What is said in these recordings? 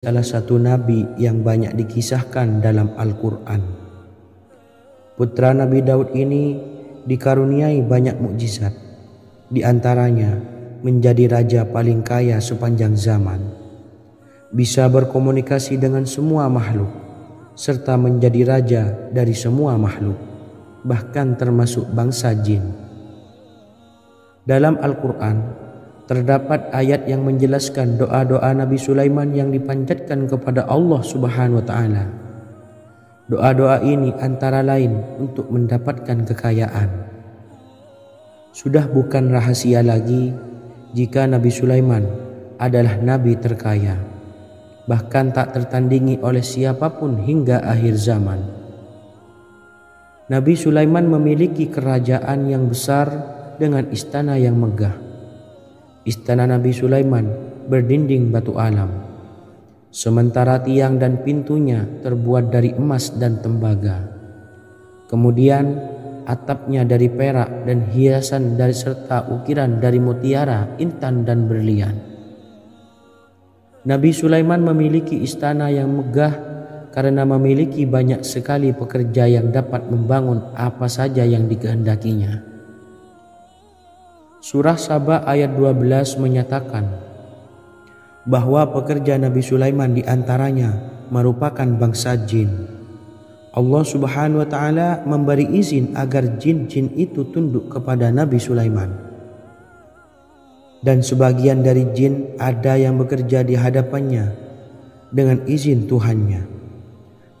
salah satu nabi yang banyak dikisahkan dalam Al-Quran. Putra Nabi Daud ini dikaruniai banyak mukjizat, di antaranya menjadi raja paling kaya sepanjang zaman, bisa berkomunikasi dengan semua makhluk, serta menjadi raja dari semua makhluk, bahkan termasuk bangsa jin. Dalam Al-Quran terdapat ayat yang menjelaskan doa-doa Nabi Sulaiman yang dipanjatkan kepada Allah Subhanahu wa Ta'ala. Doa-doa ini antara lain untuk mendapatkan kekayaan. Sudah bukan rahasia lagi jika Nabi Sulaiman adalah nabi terkaya, bahkan tak tertandingi oleh siapapun hingga akhir zaman. Nabi Sulaiman memiliki kerajaan yang besar dengan istana yang megah. Istana Nabi Sulaiman berdinding batu alam, sementara tiang dan pintunya terbuat dari emas dan tembaga. Kemudian atapnya dari perak dan hiasan dari serta ukiran dari mutiara, intan dan berlian. Nabi Sulaiman memiliki istana yang megah karena memiliki banyak sekali pekerja yang dapat membangun apa saja yang dikehendakinya. Surah Saba ayat 12 menyatakan bahwa pekerja Nabi Sulaiman diantaranya merupakan bangsa jin. Allah Subhanahu wa Ta'ala memberi izin agar jin-jin itu tunduk kepada Nabi Sulaiman. Dan sebagian dari jin ada yang bekerja di hadapannya dengan izin Tuhannya.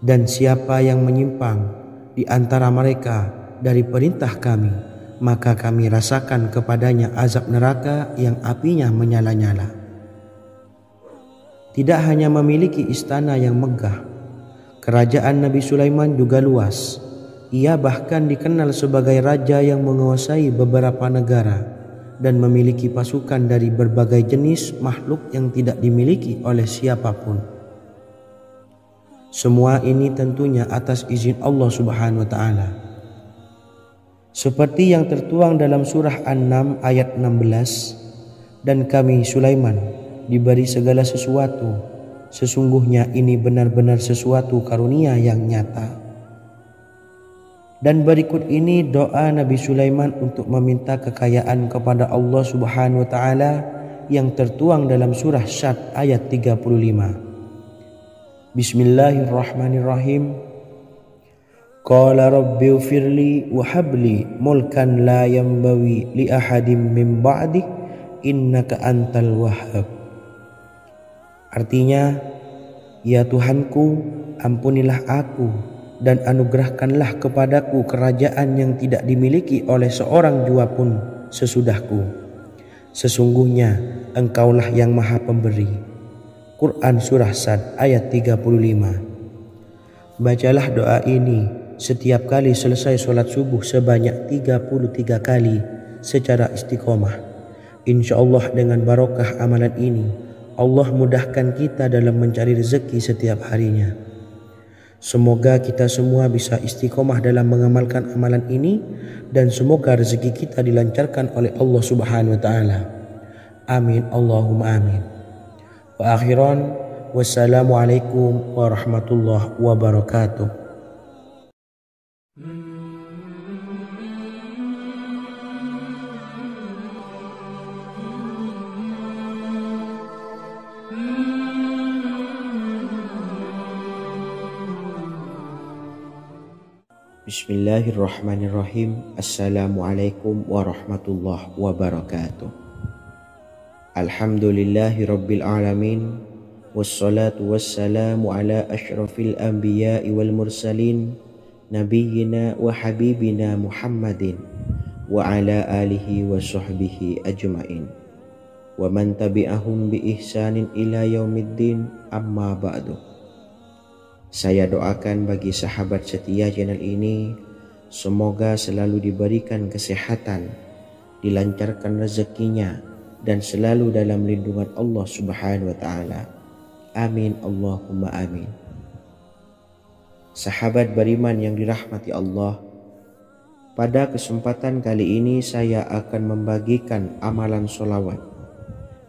Dan siapa yang menyimpang di antara mereka dari perintah kami, maka kami rasakan kepadanya azab neraka yang apinya menyala-nyala. Tidak hanya memiliki istana yang megah, kerajaan Nabi Sulaiman juga luas. Ia bahkan dikenal sebagai raja yang menguasai beberapa negara dan memiliki pasukan dari berbagai jenis makhluk yang tidak dimiliki oleh siapapun. Semua ini tentunya atas izin Allah Subhanahu wa Ta'ala. Seperti yang tertuang dalam surah An-Naml ayat 16, dan kami Sulaiman diberi segala sesuatu, sesungguhnya ini benar-benar sesuatu karunia yang nyata. Dan berikut ini doa Nabi Sulaiman untuk meminta kekayaan kepada Allah Subhanahu wa Ta'ala yang tertuang dalam surah Syad ayat 35. Bismillahirrahmanirrahim. Qala rabbi ufirli wa habli mulkan la yanbawi li ahadim min ba'di innaka antal wahhab. Artinya, ya Tuhanku, ampunilah aku dan anugerahkanlah kepadaku kerajaan yang tidak dimiliki oleh seorang jua pun sesudahku. Sesungguhnya engkaulah yang maha pemberi. Quran Surah Sad ayat 35. Bacalah doa ini setiap kali selesai sholat subuh sebanyak 33 kali secara istiqomah. Insya Allah dengan barokah amalan ini, Allah mudahkan kita dalam mencari rezeki setiap harinya. Semoga kita semua bisa istiqomah dalam mengamalkan amalan ini, dan semoga rezeki kita dilancarkan oleh Allah Subhanahu wa Ta'ala. Amin Allahumma amin. Wa akhiran, wassalamualaikum warahmatullahi wabarakatuh. Bismillahirrahmanirrahim. Assalamualaikum warahmatullahi wabarakatuh. Alhamdulillahi rabbil alamin, wassalatu wassalamu ala ashrafil anbiya'i wal mursalin, nabiyyina wa habibina Muhammadin wa ala alihi wa sahbihi ajma'in wa man tabi'ahum bi ihsanin ila yaumiddin, amma ba'du. Saya doakan bagi sahabat setia channel ini, semoga selalu diberikan kesehatan, dilancarkan rezekinya, dan selalu dalam lindungan Allah Subhanahu wa Ta'ala. Amin Allahumma amin. Sahabat beriman yang dirahmati Allah, pada kesempatan kali ini saya akan membagikan amalan sholawat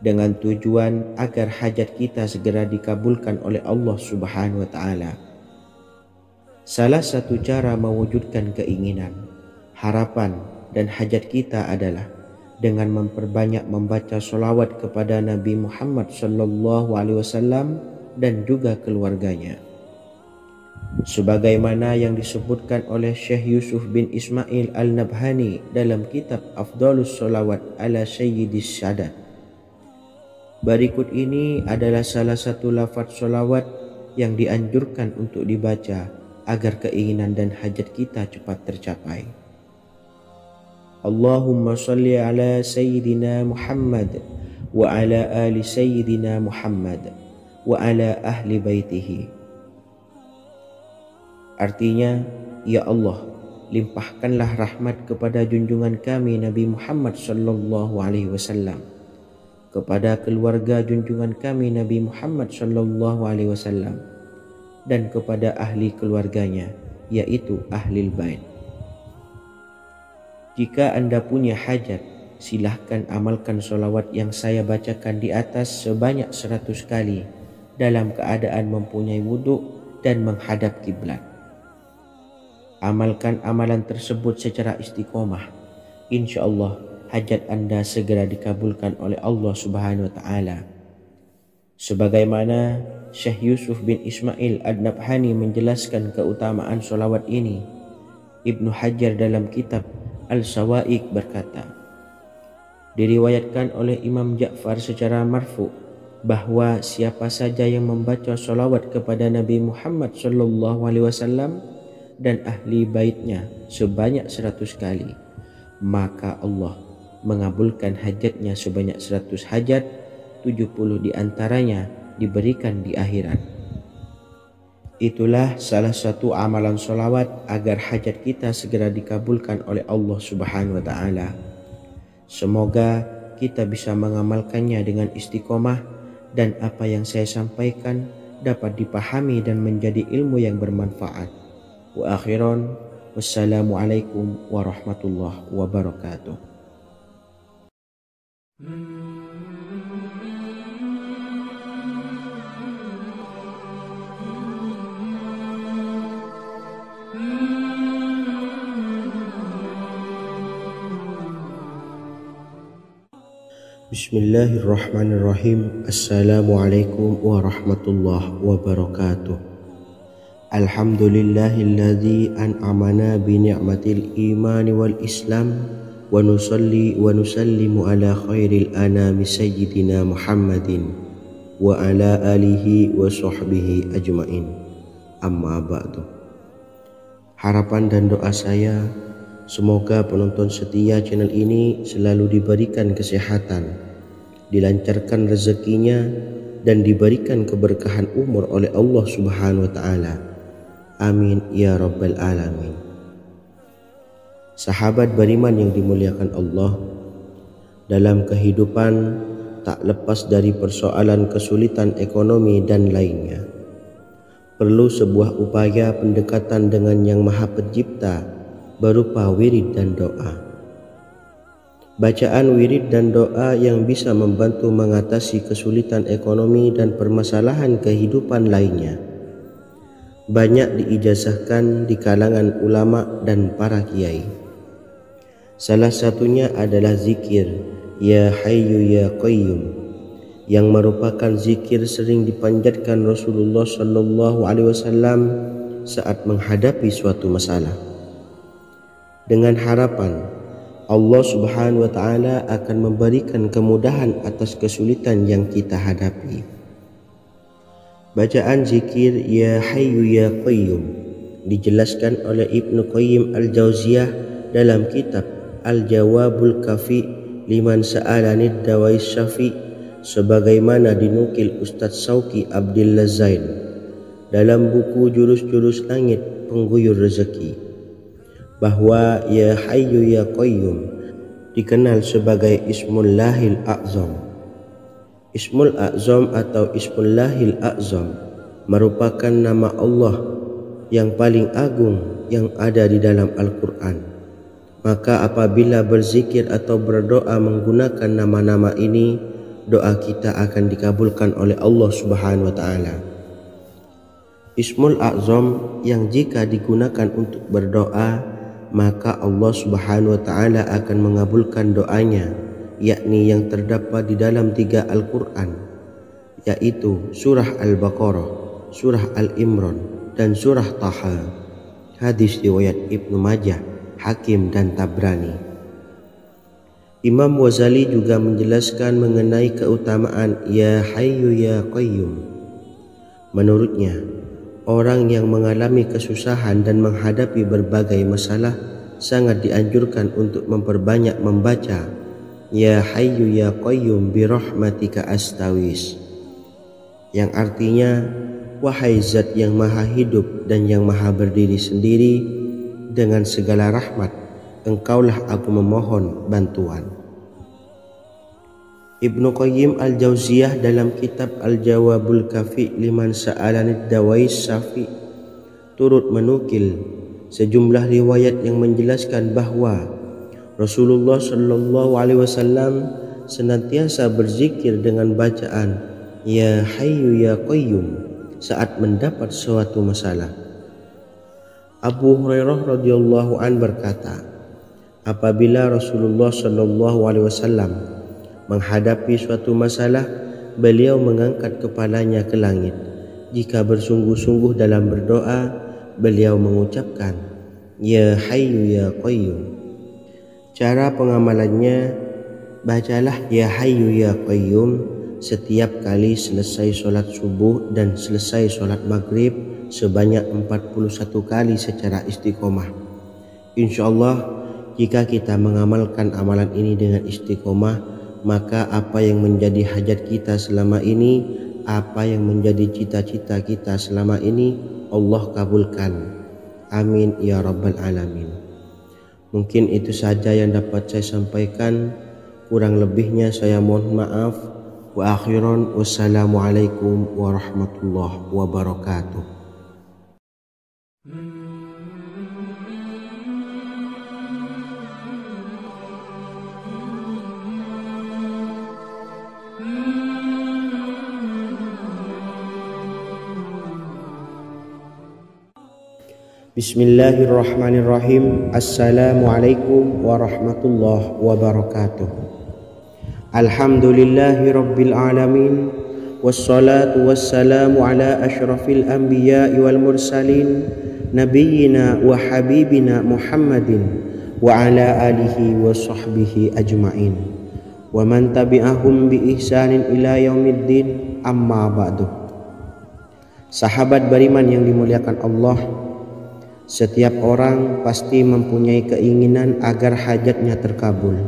dengan tujuan agar hajat kita segera dikabulkan oleh Allah Subhanahu wa taala. Salah satu cara mewujudkan keinginan, harapan, dan hajat kita adalah dengan memperbanyak membaca sholawat kepada Nabi Muhammad SAW dan juga keluarganya. Sebagaimana yang disebutkan oleh Syekh Yusuf bin Ismail Al-Nabhani dalam kitab Afdhalus Sholawat ala Sayyidis Sadat. Berikut ini adalah salah satu lafaz sholawat yang dianjurkan untuk dibaca agar keinginan dan hajat kita cepat tercapai. Allahumma salli ala Sayyidina Muhammad wa ala ali Sayyidina Muhammad wa ala ahli baitihi. Artinya, ya Allah, limpahkanlah rahmat kepada junjungan kami Nabi Muhammad sallallahu alaihi wasallam, kepada keluarga junjungan kami Nabi Muhammad sallallahu alaihi wasallam, dan kepada ahli keluarganya, yaitu ahlil bait. Jika Anda punya hajat, silahkan amalkan sholawat yang saya bacakan di atas sebanyak 100 kali dalam keadaan mempunyai wudhu dan menghadap kiblat. Amalkan amalan tersebut secara istiqomah. Insya Allah hajat Anda segera dikabulkan oleh Allah Subhanahu wa taala. Sebagaimana Syekh Yusuf bin Ismail Ad-Nabhani menjelaskan keutamaan sholawat ini, Ibnu Hajar dalam kitab Al-Sawa'iq berkata, diriwayatkan oleh Imam Ja'far secara marfu bahwa siapa saja yang membaca sholawat kepada Nabi Muhammad SAW dan ahli baitnya sebanyak 100 kali, maka Allah mengabulkan hajatnya sebanyak 100 hajat, 70 diantaranya diberikan di akhirat. Itulah salah satu amalan sholawat agar hajat kita segera dikabulkan oleh Allah Subhanahu wa ta'ala. Semoga kita bisa mengamalkannya dengan istiqomah dan apa yang saya sampaikan dapat dipahami dan menjadi ilmu yang bermanfaat. Wa akhiran, wassalamualaikum warahmatullahi wabarakatuh. Bismillahirrahmanirrahim. Assalamualaikum warahmatullahi wabarakatuh. Alhamdulillahilladzi an'amana bi ni'matil imani wal islam wa nusalli wa nusallimu ala khairil anami sayyidina Muhammadin wa ala alihi wa sahbihi ajmain. Amma ba'du. Harapan dan doa saya, semoga penonton setia channel ini selalu diberikan kesehatan, dilancarkan rezekinya, dan diberikan keberkahan umur oleh Allah Subhanahu wa ta'ala. Amin ya rabbal alamin. Sahabat beriman yang dimuliakan Allah, dalam kehidupan tak lepas dari persoalan kesulitan ekonomi dan lainnya. Perlu sebuah upaya pendekatan dengan Yang Maha Pencipta berupa wirid dan doa. Bacaan wirid dan doa yang bisa membantu mengatasi kesulitan ekonomi dan permasalahan kehidupan lainnya banyak diijazahkan di kalangan ulama dan para kiai. Salah satunya adalah zikir Ya Hayyu Ya Qayyum, yang merupakan zikir sering dipanjatkan Rasulullah SAW saat menghadapi suatu masalah, dengan harapan Allah Subhanahu wa ta'ala akan memberikan kemudahan atas kesulitan yang kita hadapi. Bacaan zikir Ya Hayyu Ya Qayyum dijelaskan oleh Ibnu Qayyim Al-Jauziyah dalam kitab Al-Jawabul Kafi liman sa'alanid dawais syafi, sebagaimana dinukil Ustadz Sauki Abdillah Zain dalam buku Jurus-Jurus Langit Pengguyur Rezeki, bahwa Ya Hayyu Ya Qayyum dikenal sebagai Ismullahil A'zam. Ismul A'zam atau Ismullahil A'zam merupakan nama Allah yang paling agung yang ada di dalam Al-Quran. Maka apabila berzikir atau berdoa menggunakan nama-nama ini, doa kita akan dikabulkan oleh Allah Subhanahu wa taala. Ismul A'zam yang jika digunakan untuk berdoa, maka Allah Subhanahu wa taala akan mengabulkan doanya, yakni yang terdapat di dalam 3 Al-Qur'an, yaitu surah Al-Baqarah, surah Al-Imran, dan surah Taha. Hadis riwayat Ibnu Majah, Hakim, dan Tabrani. Imam Ghazali juga menjelaskan mengenai keutamaan Ya Hayyu Ya Qayyum. Menurutnya, orang yang mengalami kesusahan dan menghadapi berbagai masalah sangat dianjurkan untuk memperbanyak membaca Ya Hayyu Ya Qayyum bi rahmatika astaghis, yang artinya, wahai zat yang maha hidup dan yang maha berdiri sendiri, dengan segala rahmat engkaulah aku memohon bantuan. Ibnu Qayyim Al-Jauziyah dalam kitab Al-Jawabul Kafi liman sa'alanid dawais syafi turut menukil sejumlah riwayat yang menjelaskan bahwa Rasulullah Shallallahu Alaihi Wasallam senantiasa berzikir dengan bacaan Ya Hayyu Ya Qayyum saat mendapat suatu masalah. Abu Hurairah radhiyallahu an berkata, apabila Rasulullah Shallallahu Alaihi Wasallam menghadapi suatu masalah, beliau mengangkat kepalanya ke langit. Jika bersungguh-sungguh dalam berdoa, beliau mengucapkan Ya Hayyu Ya Qayyum. Cara pengamalannya, bacalah Ya Hayyu Ya Qayyum setiap kali selesai sholat subuh dan selesai sholat maghrib sebanyak 41 kali secara istiqomah. Insyaallah, jika kita mengamalkan amalan ini dengan istiqomah, maka apa yang menjadi hajat kita selama ini, apa yang menjadi cita-cita kita selama ini, Allah kabulkan. Amin ya rabbal alamin. Mungkin itu saja yang dapat saya sampaikan. Kurang lebihnya saya mohon maaf. Wa akhiran, wassalamualaikum warahmatullahi wabarakatuh. Bismillahirrahmanirrahim. Assalamualaikum warahmatullahi wabarakatuh. Alhamdulillahi rabbil alamin, wassalatu wassalamu ala asyrafil anbiya'i wal mursalin, nabiyyina wa habibina Muhammadin wa ala alihi wa sahbihi ajma'in, wa man tabi'ahum bi ihsanin ila yaumiddin, amma ba'du. Sahabat beriman yang dimuliakan Allah, setiap orang pasti mempunyai keinginan agar hajatnya terkabul,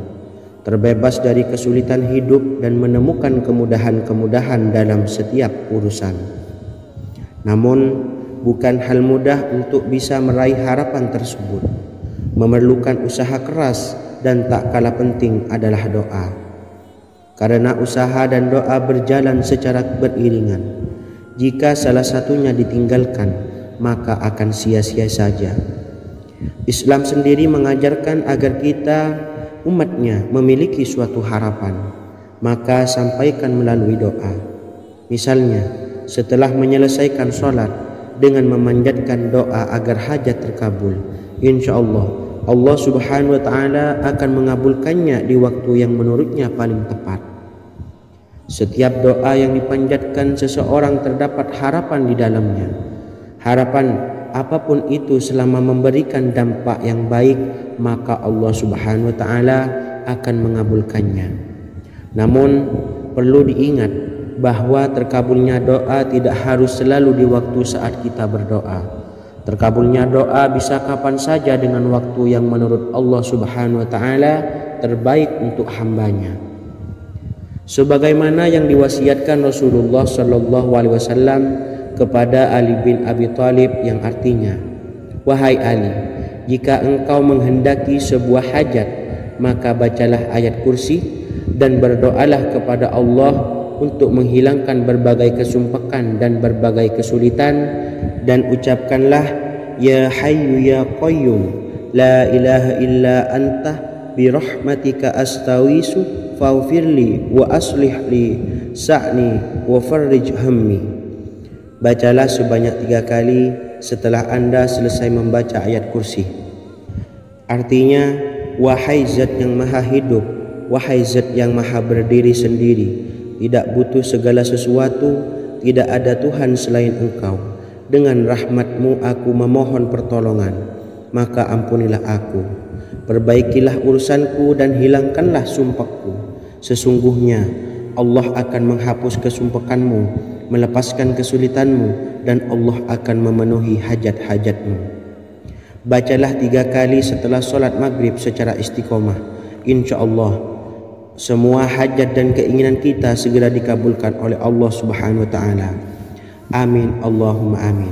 terbebas dari kesulitan hidup dan menemukan kemudahan-kemudahan dalam setiap urusan. Namun, bukan hal mudah untuk bisa meraih harapan tersebut. Memerlukan usaha keras dan tak kalah penting adalah doa. Karena usaha dan doa berjalan secara beriringan. Jika salah satunya ditinggalkan, maka akan sia-sia saja. Islam sendiri mengajarkan agar kita umatnya memiliki suatu harapan, maka sampaikan melalui doa. Misalnya, setelah menyelesaikan sholat dengan memanjatkan doa agar hajat terkabul, insyaallah Allah Subhanahu wa taala akan mengabulkannya di waktu yang menurutnya paling tepat. Setiap doa yang dipanjatkan seseorang terdapat harapan di dalamnya. Harapan apapun itu selama memberikan dampak yang baik, maka Allah Subhanahu wa taala akan mengabulkannya. Namun perlu diingat bahwa terkabulnya doa tidak harus selalu di waktu saat kita berdoa. Terkabulnya doa bisa kapan saja dengan waktu yang menurut Allah Subhanahu wa taala terbaik untuk hambanya. Sebagaimana yang diwasiatkan Rasulullah Shallallahu alaihi wasallam kepada Ali bin Abi Thalib, yang artinya, wahai Ali, jika engkau menghendaki sebuah hajat, maka bacalah ayat kursi dan berdoalah kepada Allah untuk menghilangkan berbagai kesumpakan dan berbagai kesulitan, dan ucapkanlah Ya Hayyu Ya Qayyum, la ilaha illa anta bi rahmatika astaghiitsu faghfirli wa aslih li sa'ni wa farrij hammi. Bacalah sebanyak 3 kali setelah Anda selesai membaca ayat kursi. Artinya, wahai zat yang maha hidup, wahai zat yang maha berdiri sendiri, tidak butuh segala sesuatu, tidak ada Tuhan selain Engkau. Dengan rahmat-Mu aku memohon pertolongan, maka ampunilah aku. Perbaikilah urusanku dan hilangkanlah sumpahku. Sesungguhnya Allah akan menghapus kesumpahanmu, melepaskan kesulitanmu, dan Allah akan memenuhi hajat-hajatmu. Bacalah 3 kali setelah solat maghrib secara istiqomah. Insya Allah semua hajat dan keinginan kita segera dikabulkan oleh Allah Subhanahu wa Ta'ala. Amin Allahumma amin.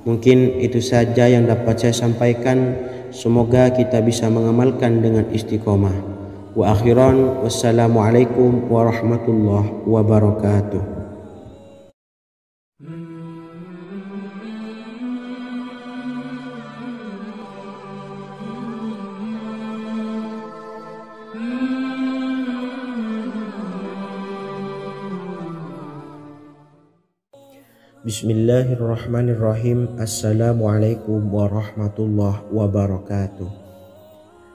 Mungkin itu saja yang dapat saya sampaikan. Semoga kita bisa mengamalkan dengan istiqomah. Wa akhiran, wassalamualaikum warahmatullahi wabarakatuh. Bismillahirrahmanirrahim. Assalamualaikum warahmatullahi wabarakatuh.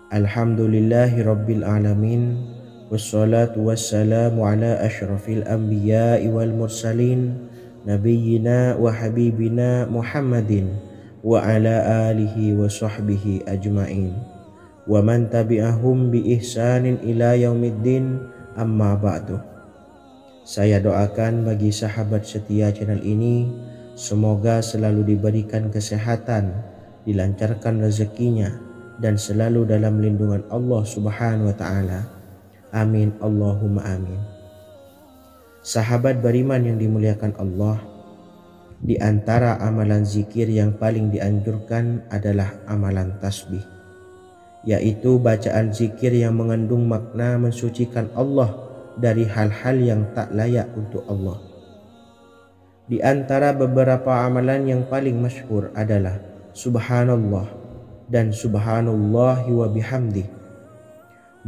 Alhamdulillahi rabbil alamin. Wassalatu wassalamu ala ashrafil anbiya'i wal mursalin, nabiyyina wa habibina Muhammadin wa ala alihi wa sahbihi ajma'in, wa man tabi'ahum bi ihsanin ila yaumiddin, amma ba'du. Saya doakan bagi sahabat setia channel ini, semoga selalu diberikan kesehatan, dilancarkan rezekinya, dan selalu dalam lindungan Allah Subhanahu wa Ta'ala. Amin Allahumma amin. Sahabat beriman yang dimuliakan Allah, di antara amalan zikir yang paling dianjurkan adalah amalan tasbih, yaitu bacaan zikir yang mengandung makna mensucikan Allah dari hal-hal yang tak layak untuk Allah. Di antara beberapa amalan yang paling masyhur adalah Subhanallah dan Subhanallahi wa bihamdih.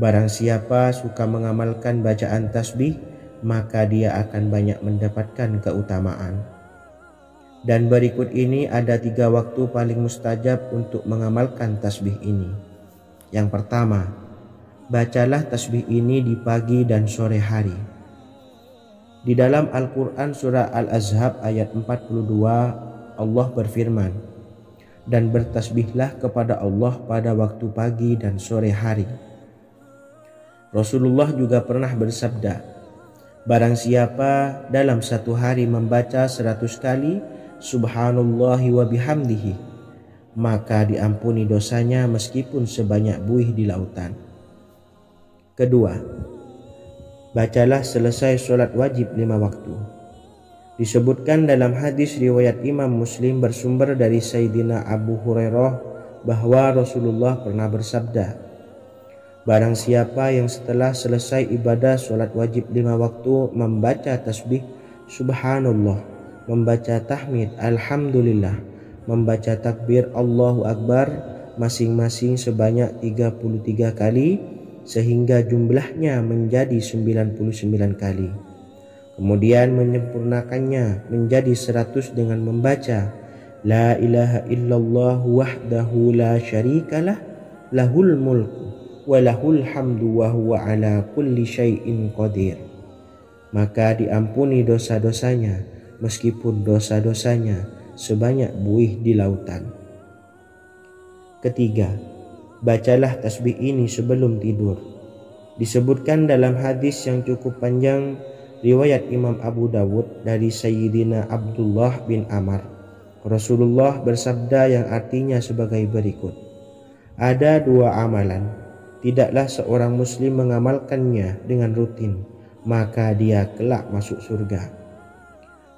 Barang siapa suka mengamalkan bacaan tasbih, maka dia akan banyak mendapatkan keutamaan. Dan berikut ini ada 3 waktu paling mustajab untuk mengamalkan tasbih ini. Yang pertama, bacalah tasbih ini di pagi dan sore hari. Di dalam Al-Quran surah Al-Ahzab ayat 42, Allah berfirman, dan bertasbihlah kepada Allah pada waktu pagi dan sore hari. Rasulullah juga pernah bersabda, barang siapa dalam satu hari membaca 100 kali Subhanallahi wa bihamdihi, maka diampuni dosanya meskipun sebanyak buih di lautan. Kedua, bacalah selesai sholat wajib 5 waktu. Disebutkan dalam hadis riwayat Imam Muslim bersumber dari Sayyidina Abu Hurairah bahwa Rasulullah pernah bersabda, barang siapa yang setelah selesai ibadah sholat wajib 5 waktu membaca tasbih Subhanallah, membaca tahmid Alhamdulillah, membaca takbir Allahu Akbar masing-masing sebanyak 33 kali, sehingga jumlahnya menjadi 99 kali. Kemudian menyempurnakannya menjadi 100 dengan membaca La ilaha illallah wahdahu la syarikalah, lahul mulku wa lahul hamdu wa huwa ala kulli syai'in qadir. Maka diampuni dosa-dosanya meskipun dosa-dosanya sebanyak buih di lautan. Ketiga, bacalah tasbih ini sebelum tidur. Disebutkan dalam hadis yang cukup panjang riwayat Imam Abu Dawud dari Sayyidina Abdullah bin Amr, Rasulullah bersabda yang artinya sebagai berikut, ada 2 amalan, tidaklah seorang muslim mengamalkannya dengan rutin, maka dia kelak masuk surga.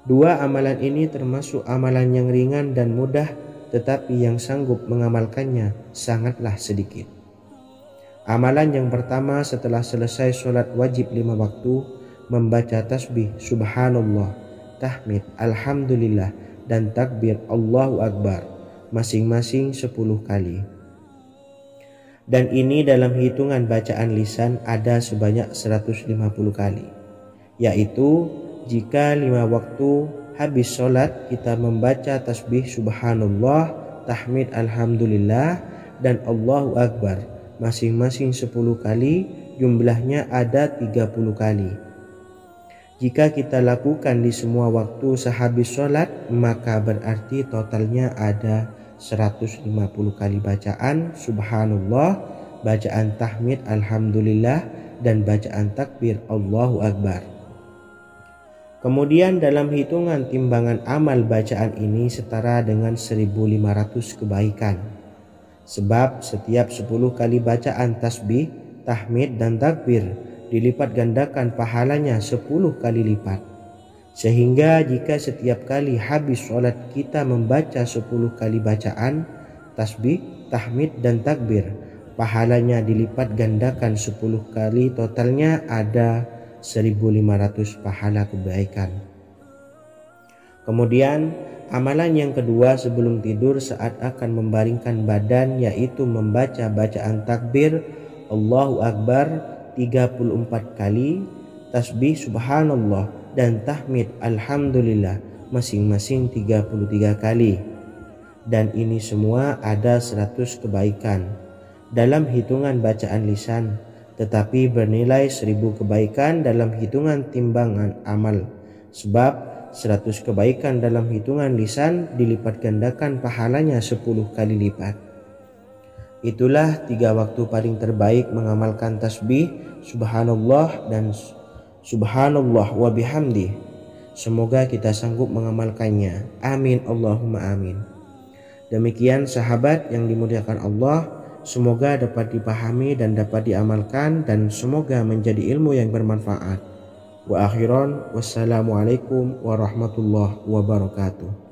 2 amalan ini termasuk amalan yang ringan dan mudah, tetapi yang sanggup mengamalkannya sangatlah sedikit. Amalan yang pertama setelah selesai sholat wajib 5 waktu, membaca tasbih Subhanallah, tahmid Alhamdulillah, dan takbir Allahu Akbar masing-masing 10 kali. Dan ini dalam hitungan bacaan lisan ada sebanyak 150 kali, yaitu jika 5 waktu habis sholat kita membaca tasbih subhanallah, tahmid alhamdulillah, dan Allahu Akbar masing-masing 10 kali, jumlahnya ada 30 kali. Jika kita lakukan di semua waktu sehabis sholat, maka berarti totalnya ada 150 kali bacaan subhanallah, bacaan tahmid alhamdulillah, dan bacaan takbir Allahu Akbar. Kemudian dalam hitungan timbangan amal bacaan ini setara dengan 1500 kebaikan. Sebab setiap 10 kali bacaan tasbih, tahmid, dan takbir dilipat gandakan pahalanya 10 kali lipat. Sehingga jika setiap kali habis sholat kita membaca 10 kali bacaan tasbih, tahmid, dan takbir, pahalanya dilipat gandakan 10 kali, totalnya ada 1500 pahala kebaikan. Kemudian amalan yang kedua sebelum tidur saat akan membaringkan badan, yaitu membaca bacaan takbir Allahu Akbar 34 kali, tasbih subhanallah, dan tahmid alhamdulillah masing-masing 33 kali. Dan ini semua ada 100 kebaikan dalam hitungan bacaan lisan, tetapi bernilai 1000 kebaikan dalam hitungan timbangan amal. Sebab 100 kebaikan dalam hitungan lisan dilipat gandakan pahalanya 10 kali lipat. Itulah 3 waktu paling terbaik mengamalkan tasbih subhanallah dan subhanallah wa bihamdi. Semoga kita sanggup mengamalkannya. Amin Allahumma amin. Demikian sahabat yang dimuliakan Allah, semoga dapat dipahami dan dapat diamalkan, dan semoga menjadi ilmu yang bermanfaat. Wa akhiran, wassalamualaikum warahmatullahi wabarakatuh.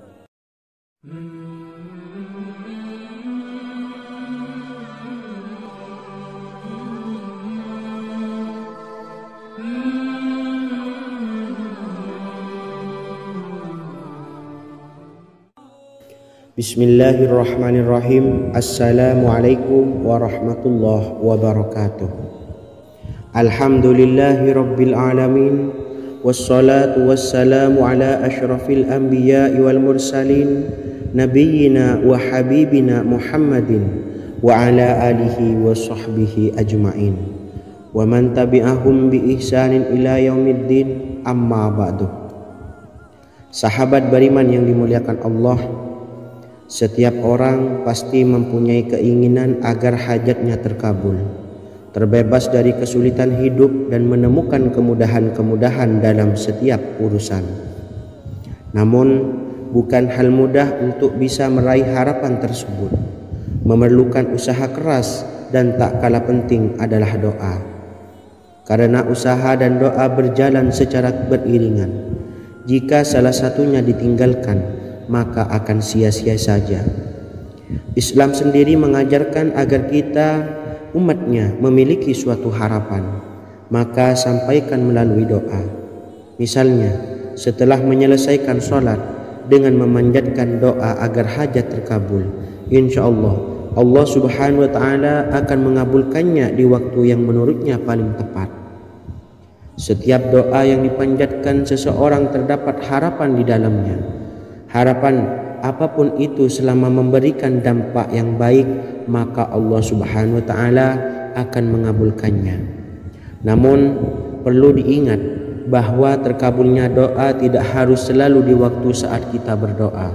Bismillahirrahmanirrahim. Assalamualaikum warahmatullahi wabarakatuh. Alhamdulillahi rabbil alamin, wassalatu wassalamu ala ashrafil anbiya'i wal mursalin, nabiyyina wa habibina Muhammadin wa ala alihi wa sahbihi ajma'in, wa man tabi'ahum bi ihsanin ila yaumiddin, amma ba'du. Sahabat beriman yang dimuliakan Allah, setiap orang pasti mempunyai keinginan agar hajatnya terkabul, terbebas dari kesulitan hidup, dan menemukan kemudahan-kemudahan dalam setiap urusan. Namun, bukan hal mudah untuk bisa meraih harapan tersebut. Memerlukan usaha keras, dan tak kalah penting adalah doa. Karena usaha dan doa berjalan secara beriringan. Jika salah satunya ditinggalkan, maka akan sia-sia saja. Islam sendiri mengajarkan agar kita umatnya memiliki suatu harapan, maka sampaikan melalui doa. Misalnya, setelah menyelesaikan sholat dengan memanjatkan doa agar hajat terkabul, insya Allah Allah subhanahu wa ta'ala akan mengabulkannya di waktu yang menurutnya paling tepat. Setiap doa yang dipanjatkan seseorang terdapat harapan di dalamnya. Harapan apapun itu selama memberikan dampak yang baik, maka Allah subhanahu wa ta'ala akan mengabulkannya. Namun perlu diingat bahwa terkabulnya doa tidak harus selalu di waktu saat kita berdoa.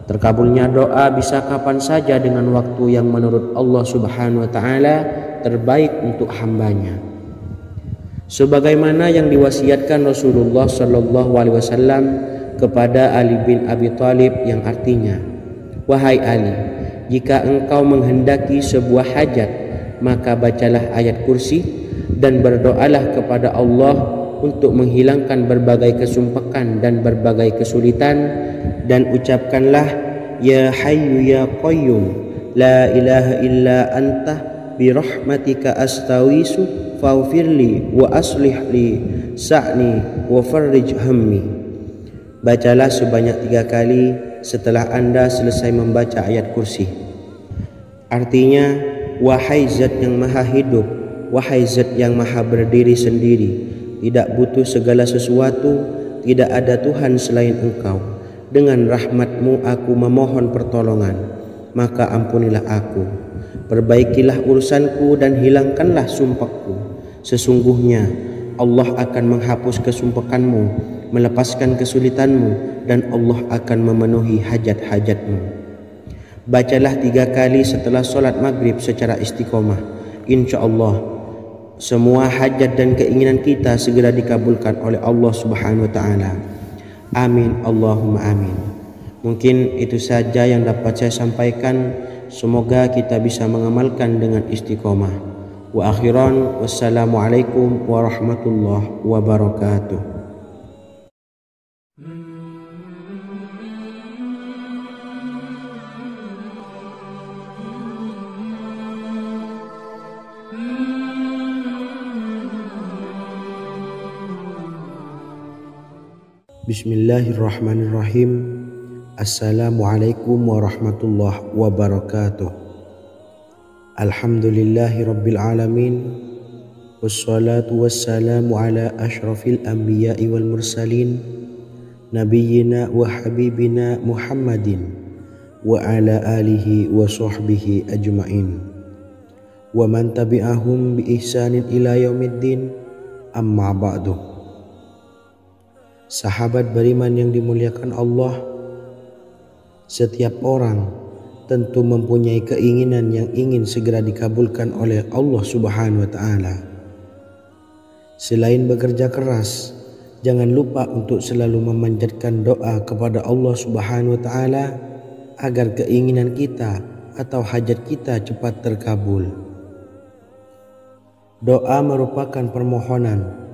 Terkabulnya doa bisa kapan saja dengan waktu yang menurut Allah subhanahu wa ta'ala terbaik untuk hambanya. Sebagaimana yang diwasiatkan Rasulullah sallallahu alaihi wasallam kepada Ali bin Abi Thalib, yang artinya, wahai Ali, jika engkau menghendaki sebuah hajat, maka bacalah ayat kursi dan berdoalah kepada Allah untuk menghilangkan berbagai kesumpakan dan berbagai kesulitan, dan ucapkanlah, ya hayyu ya qayyum la ilaha illa anta birahmatika astawisu faghfirli wa aslih li sa'ni wa farrij hammi. Bacalah sebanyak 3 kali setelah Anda selesai membaca ayat kursi. Artinya, Wahai Zat yang maha hidup, wahai Zat yang maha berdiri sendiri, tidak butuh segala sesuatu, tidak ada Tuhan selain Engkau. Dengan rahmat-Mu aku memohon pertolongan, maka ampunilah aku. Perbaikilah urusanku dan hilangkanlah sumpahku. Sesungguhnya Allah akan menghapus kesumpahanmu, melepaskan kesulitanmu, dan Allah akan memenuhi hajat-hajatmu. Bacalah 3 kali setelah solat maghrib secara istiqomah. Insya Allah semua hajat dan keinginan kita segera dikabulkan oleh Allah Subhanahu wa Ta'ala. Amin Allahumma amin. Mungkin itu saja yang dapat saya sampaikan. Semoga kita bisa mengamalkan dengan istiqomah. Wa akhiran, wassalamualaikum warahmatullahi wabarakatuh. Bismillahirrahmanirrahim. Assalamualaikum warahmatullahi wabarakatuh. Alhamdulillahi rabbil alamin. Wassalatu wassalamu ala ashrafil anbiya'i wal mursalin, nabiyyina wa habibina Muhammadin wa ala alihi wa sahbihi ajma'in wa man tabi'ahum bi ihsanin ila yaumiddin, amma ba'du. Sahabat beriman yang dimuliakan Allah, setiap orang tentu mempunyai keinginan yang ingin segera dikabulkan oleh Allah Subhanahu wa Ta'ala. Selain bekerja keras, jangan lupa untuk selalu memanjatkan doa kepada Allah Subhanahu wa Ta'ala agar keinginan kita atau hajat kita cepat terkabul. Doa merupakan permohonan,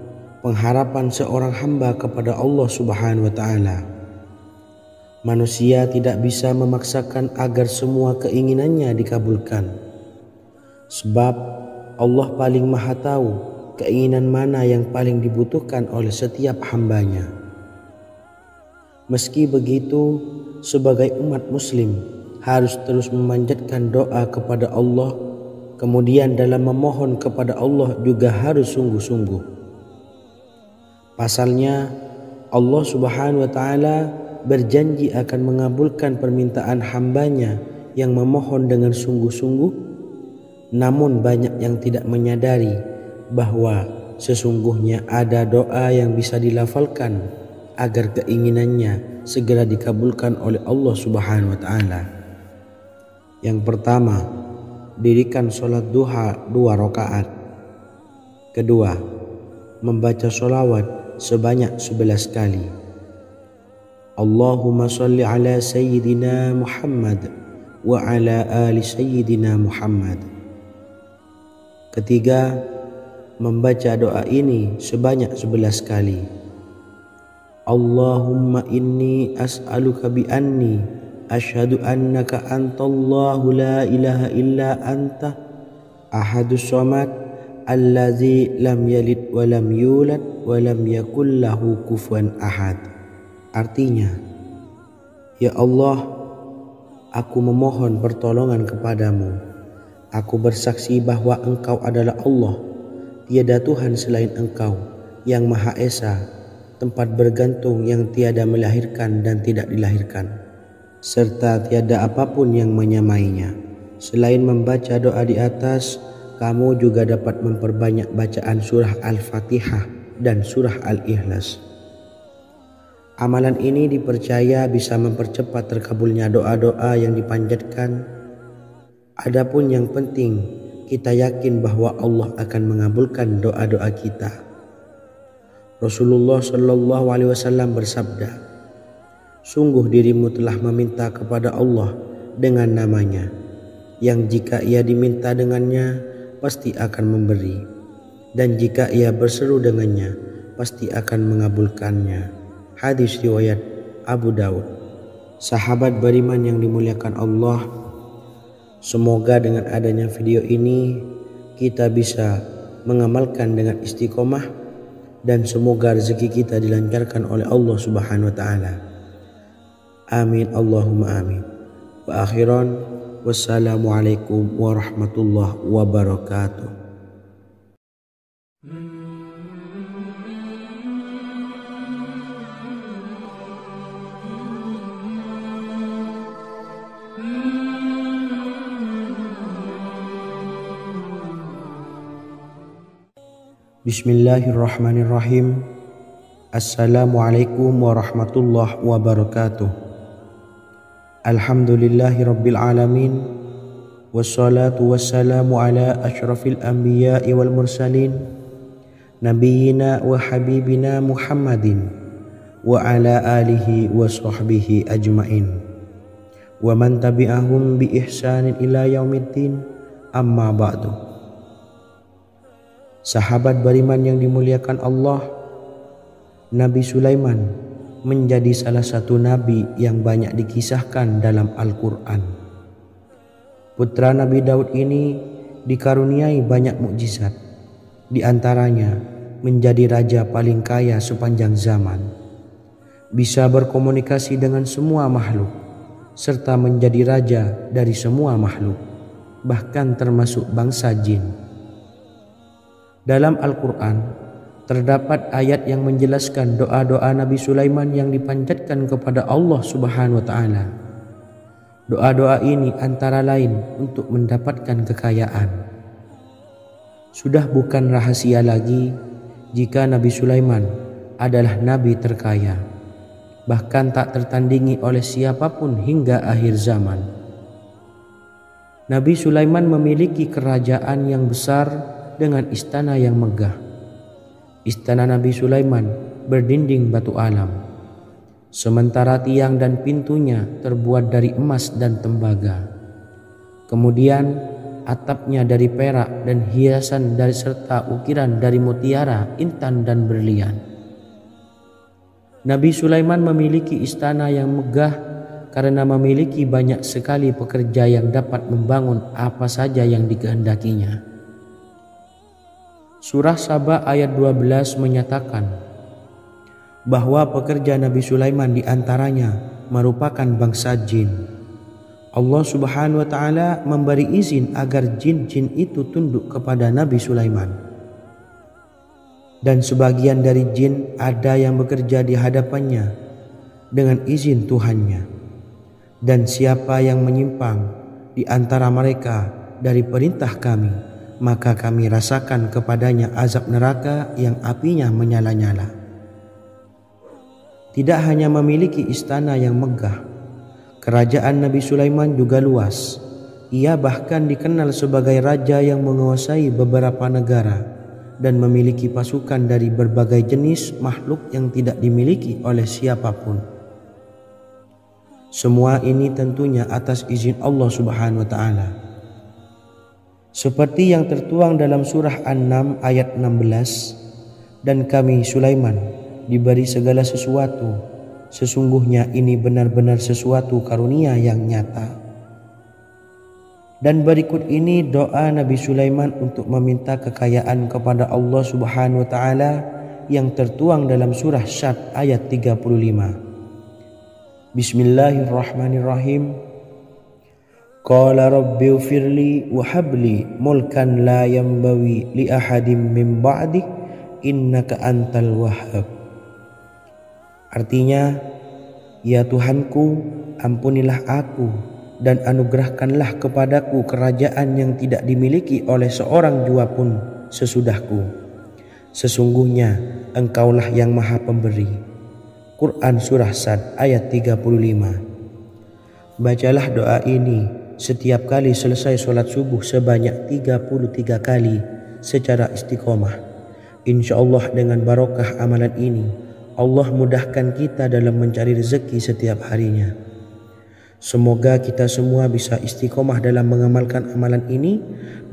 pengharapan seorang hamba kepada Allah Subhanahu wa Ta'ala. Manusia tidak bisa memaksakan agar semua keinginannya dikabulkan, sebab Allah paling maha tahu keinginan mana yang paling dibutuhkan oleh setiap hambanya. Meski begitu, sebagai umat muslim harus terus memanjatkan doa kepada Allah, kemudian dalam memohon kepada Allah juga harus sungguh-sungguh. Pasalnya Allah Subhanahu wa Ta'ala berjanji akan mengabulkan permintaan hambanya yang memohon dengan sungguh-sungguh. Namun banyak yang tidak menyadari bahwa sesungguhnya ada doa yang bisa dilafalkan agar keinginannya segera dikabulkan oleh Allah Subhanahu wa Ta'ala. Yang pertama, dirikan sholat duha 2 rakaat. Kedua, membaca sholawat sebanyak 11 kali. Allahumma salli ala Sayyidina Muhammad wa ala ali Sayyidina Muhammad. Ketiga, membaca doa ini sebanyak 11 kali. Allahumma inni as'aluka bi anni asyhadu annaka antallahu la ilaha illa anta ahadus samad allazi lam yalid wa lam yulad wa lam yakul lahu kufuwan ahad. Artinya, ya Allah, aku memohon pertolongan kepadamu. Aku bersaksi bahwa Engkau adalah Allah, tiada Tuhan selain Engkau, yang Maha Esa, tempat bergantung yang tiada melahirkan dan tidak dilahirkan, serta tiada apapun yang menyamainya. Selain membaca doa di atas, kamu juga dapat memperbanyak bacaan surah Al-Fatihah dan surah Al-Ikhlas. Amalan ini dipercaya bisa mempercepat terkabulnya doa-doa yang dipanjatkan. Adapun yang penting, kita yakin bahwa Allah akan mengabulkan doa-doa kita. Rasulullah Shallallahu Alaihi Wasallam bersabda, sungguh dirimu telah meminta kepada Allah dengan namanya, yang jika ia diminta dengannya, pasti akan memberi, dan jika ia berseru dengannya, pasti akan mengabulkannya. Hadis riwayat Abu Daud. Sahabat beriman yang dimuliakan Allah, semoga dengan adanya video ini kita bisa mengamalkan dengan istiqomah, dan semoga rezeki kita dilancarkan oleh Allah Subhanahu wa Ta'ala. Amin Allahumma amin. Wa akhiran, Wassalamualaikum warahmatullahi wabarakatuh. Bismillahirrahmanirrahim. Assalamualaikum warahmatullahi wabarakatuh. Alhamdulillahi rabbil alamin. Wassalatu wassalamu ala ashrafil anbiya'i wal mursalin, nabiyyina wa habibina Muhammadin wa ala alihi wa sahbihi ajmain, wa man tabi'ahum bi ihsanin ila yaumiddin, amma ba'du. Sahabat beriman yang dimuliakan Allah, Nabi Sulaiman menjadi salah satu nabi yang banyak dikisahkan dalam Al-Quran. Putra Nabi Daud ini dikaruniai banyak mukjizat, di antaranya menjadi raja paling kaya sepanjang zaman, bisa berkomunikasi dengan semua makhluk, serta menjadi raja dari semua makhluk, bahkan termasuk bangsa jin. Dalam Al-Quran terdapat ayat yang menjelaskan doa-doa Nabi Sulaiman yang dipanjatkan kepada Allah Subhanahu wa Ta'ala. Doa-doa ini antara lain untuk mendapatkan kekayaan. Sudah bukan rahasia lagi jika Nabi Sulaiman adalah nabi terkaya, bahkan tak tertandingi oleh siapapun hingga akhir zaman. Nabi Sulaiman memiliki kerajaan yang besar dengan istana yang megah. Istana Nabi Sulaiman berdinding batu alam, sementara tiang dan pintunya terbuat dari emas dan tembaga. Kemudian atapnya dari perak dan hiasan dari serta ukiran dari mutiara, intan dan berlian. Nabi Sulaiman memiliki istana yang megah karena memiliki banyak sekali pekerja yang dapat membangun apa saja yang dikehendakinya. Surah Saba ayat 12 menyatakan bahwa pekerja Nabi Sulaiman diantaranya merupakan bangsa jin. Allah Subhanahu wa Ta'ala memberi izin agar jin-jin itu tunduk kepada Nabi Sulaiman. Dan sebagian dari jin ada yang bekerja di hadapannya dengan izin Tuhannya. Dan siapa yang menyimpang di antara mereka dari perintah kami, maka kami rasakan kepadanya azab neraka yang apinya menyala-nyala. Tidak hanya memiliki istana yang megah, kerajaan Nabi Sulaiman juga luas. Ia bahkan dikenal sebagai raja yang menguasai beberapa negara dan memiliki pasukan dari berbagai jenis makhluk yang tidak dimiliki oleh siapapun. Semua ini tentunya atas izin Allah Subhanahu wa Ta'ala. Seperti yang tertuang dalam surah An-Naml ayat 16, dan kami Sulaiman diberi segala sesuatu, sesungguhnya ini benar-benar sesuatu karunia yang nyata. Dan berikut ini doa Nabi Sulaiman untuk meminta kekayaan kepada Allah Subhanahu wa Ta'ala yang tertuang dalam surah Syad ayat 35. Bismillahirrahmanirrahim. Qala rabbi ufirli wa habli mulkan la yanbawi li ahadim min ba'di innaka antal wahhab. Artinya, ya Tuhanku, ampunilah aku dan anugerahkanlah kepadaku kerajaan yang tidak dimiliki oleh seorang jua pun sesudahku. Sesungguhnya Engkaulah yang Maha Pemberi. Quran Surah Sad ayat 35. Bacalah doa ini setiap kali selesai sholat subuh sebanyak 33 kali secara istiqomah. Insya Allah dengan barokah amalan ini, Allah mudahkan kita dalam mencari rezeki setiap harinya. Semoga kita semua bisa istiqomah dalam mengamalkan amalan ini,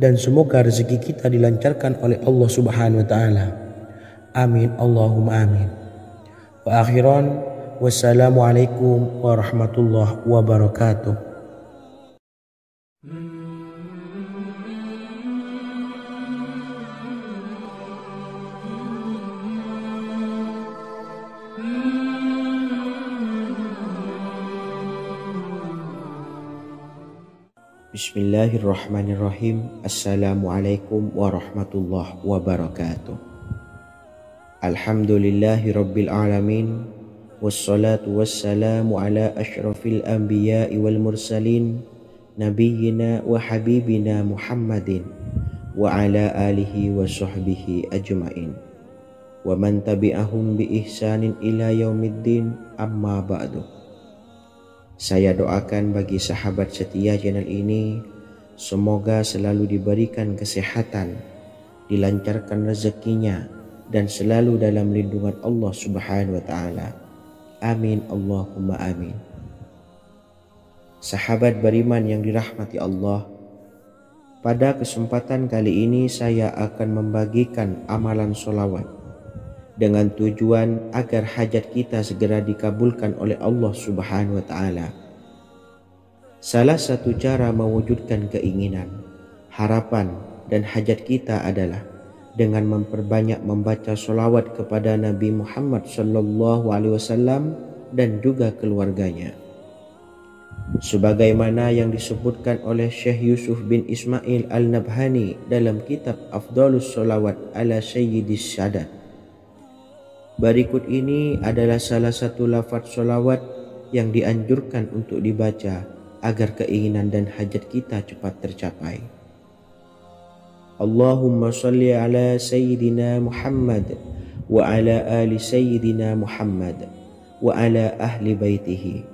dan semoga rezeki kita dilancarkan oleh Allah Subhanahu wa Ta'ala. Amin Allahumma amin. Wa akhiran, wassalamualaikum warahmatullahi wabarakatuh. Bismillahirrahmanirrahim. Assalamualaikum warahmatullahi wabarakatuh. Alhamdulillahi rabbil alamin. Wassalatu wassalamu ala ashrafil anbiya'i wal mursalin, nabiyyina wa habibina Muhammadin wa ala alihi wa sahbihi ajma'in wa man tabi'ahum bi ihsanin ila yaumiddin, amma ba'du. Saya doakan bagi sahabat setia channel ini, semoga selalu diberikan kesehatan, dilancarkan rezekinya, dan selalu dalam lindungan Allah Subhanahu wa Ta'ala. Amin Allahumma amin. Sahabat beriman yang dirahmati Allah, pada kesempatan kali ini saya akan membagikan amalan sholawat dengan tujuan agar hajat kita segera dikabulkan oleh Allah Subhanahu wa Ta'ala. Salah satu cara mewujudkan keinginan, harapan, dan hajat kita adalah dengan memperbanyak membaca sholawat kepada Nabi Muhammad SAW dan juga keluarganya. Sebagaimana yang disebutkan oleh Syekh Yusuf bin Ismail Al-Nabhani dalam kitab Afdhalus Sholawat ala Sayyidis Sadat. Berikut ini adalah salah satu lafaz sholawat yang dianjurkan untuk dibaca agar keinginan dan hajat kita cepat tercapai. Allahumma salli ala Sayyidina Muhammad wa ala ali Sayyidina Muhammad wa ala ahli baitihi.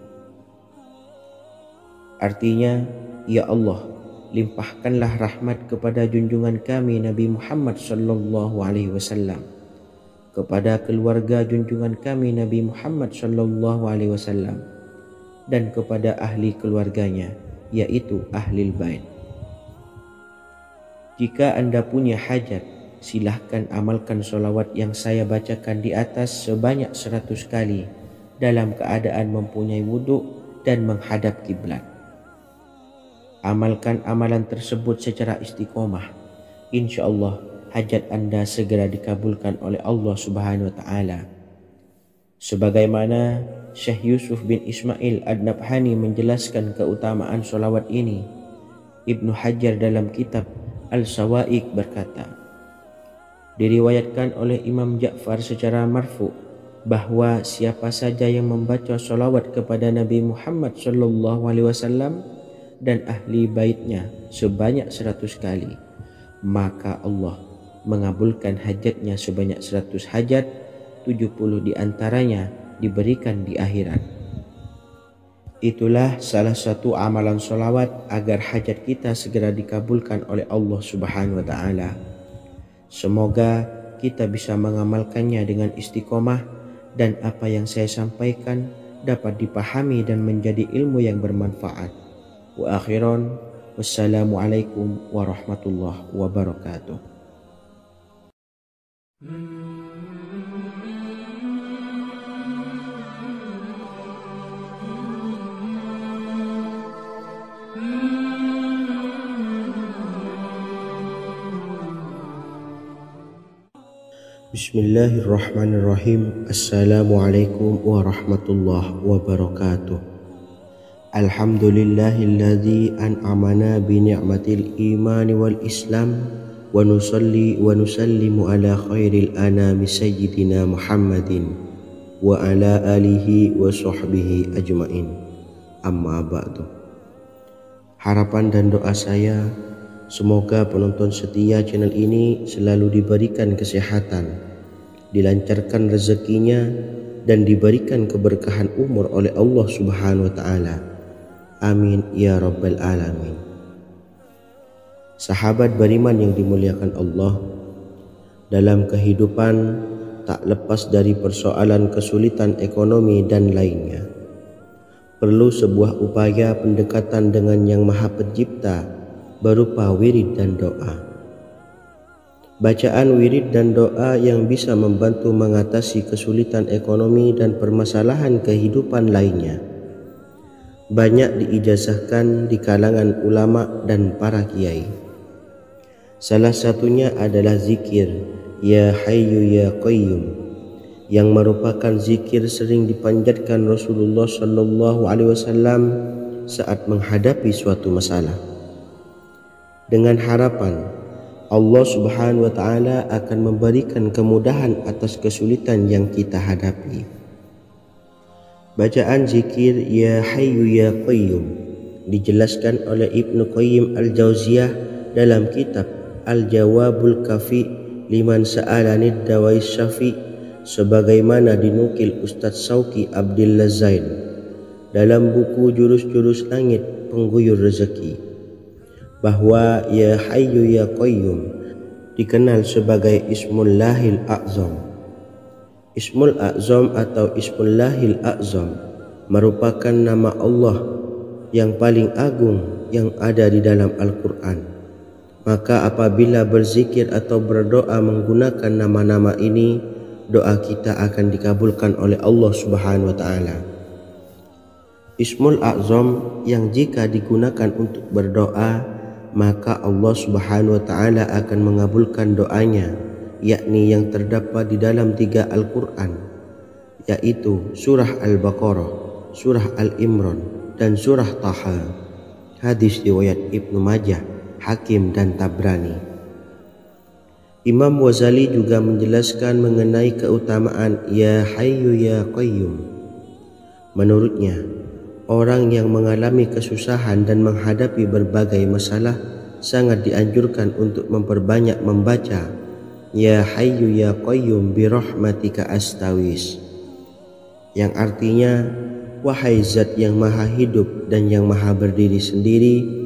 Artinya, ya Allah, limpahkanlah rahmat kepada junjungan kami Nabi Muhammad sallallahu alaihi wasallam, kepada keluarga junjungan kami Nabi Muhammad sallallahu alaihi wasallam, dan kepada ahli keluarganya, yaitu ahlil bait. Jika Anda punya hajat, silahkan amalkan sholawat yang saya bacakan di atas sebanyak 100 kali dalam keadaan mempunyai wudhu dan menghadap kiblat. Amalkan amalan tersebut secara istiqomah. Insya Allah hajat Anda segera dikabulkan oleh Allah Subhanahu wa Ta'ala. Sebagaimana Syekh Yusuf bin Ismail Ad-Nabhani menjelaskan keutamaan sholawat ini, Ibnu Hajar dalam kitab Al-Sawa'iq berkata, diriwayatkan oleh Imam Ja'far secara marfu bahwa siapa saja yang membaca sholawat kepada Nabi Muhammad SAW dan ahli baitnya sebanyak 100 kali, maka Allah mengabulkan hajatnya sebanyak 100 hajat, 70 diantaranya diberikan di akhirat. Itulah salah satu amalan sholawat agar hajat kita segera dikabulkan oleh Allah Subhanahu wa Ta'ala. Semoga kita bisa mengamalkannya dengan istiqomah dan apa yang saya sampaikan dapat dipahami dan menjadi ilmu yang bermanfaat. Wa akhiran, wassalamualaikum warahmatullahi wabarakatuh. Bismillahirrahmanirrahim. Assalamualaikum warahmatullahi wabarakatuh. Alhamdulillahilladzi an'amana bi ni'matil imani wal islam wa nusalli wa nusallimu ala khairil anami sayyidina Muhammadin wa ala alihi wa sahbihi ajma'in, amma ba'du. Harapan dan doa saya, semoga penonton setia channel ini selalu diberikan kesehatan, dilancarkan rezekinya, dan diberikan keberkahan umur oleh Allah Subhanahu wa Ta'ala. Amin ya rabbal alamin. Sahabat beriman yang dimuliakan Allah, dalam kehidupan tak lepas dari persoalan kesulitan ekonomi dan lainnya. Perlu sebuah upaya pendekatan dengan Yang Maha Pencipta berupa wirid dan doa. Bacaan wirid dan doa yang bisa membantu mengatasi kesulitan ekonomi dan permasalahan kehidupan lainnya banyak diijazahkan di kalangan ulama dan para kiai. Salah satunya adalah zikir Ya Hayyu Ya Qayyum, yang merupakan zikir sering dipanjatkan Rasulullah SAW saat menghadapi suatu masalah. dengan harapan Allah Subhanahu wa taala akan memberikan kemudahan atas kesulitan yang kita hadapi. Bacaan zikir Ya Hayyu Ya Qayyum dijelaskan oleh Ibnu Qayyim Al-Jauziyah dalam kitab Al-Jawabul Kafi liman sa'alanid dawais syafi, sebagaimana dinukil Ustadz Sauki Abdillah Zain dalam buku Jurus-Jurus Langit Pengguyur Rezeki, bahwa Ya Hayyu Ya Qayyum dikenal sebagai Ismullahil A'zam. Ismul A'zam atau Ismullahil A'zam merupakan nama Allah yang paling agung yang ada di dalam Al-Quran. Maka apabila berzikir atau berdoa menggunakan nama-nama ini, doa kita akan dikabulkan oleh Allah Subhanahu wa taala. Ismul A'zam yang jika digunakan untuk berdoa, maka Allah Subhanahu wa taala akan mengabulkan doanya, yakni yang terdapat di dalam 3 Al-Quran, yaitu surah Al-Baqarah, surah Al-Imran, dan surah Taha. Hadis riwayat Ibnu Majah, Hakim, dan Tabrani. Imam Ghazali juga menjelaskan mengenai keutamaan Ya Hayyu Ya Qayyum. Menurutnya, orang yang mengalami kesusahan dan menghadapi berbagai masalah sangat dianjurkan untuk memperbanyak membaca Ya Hayyu Ya Qayyum bi rahmatika astawis, yang artinya wahai zat yang maha hidup dan yang maha berdiri sendiri,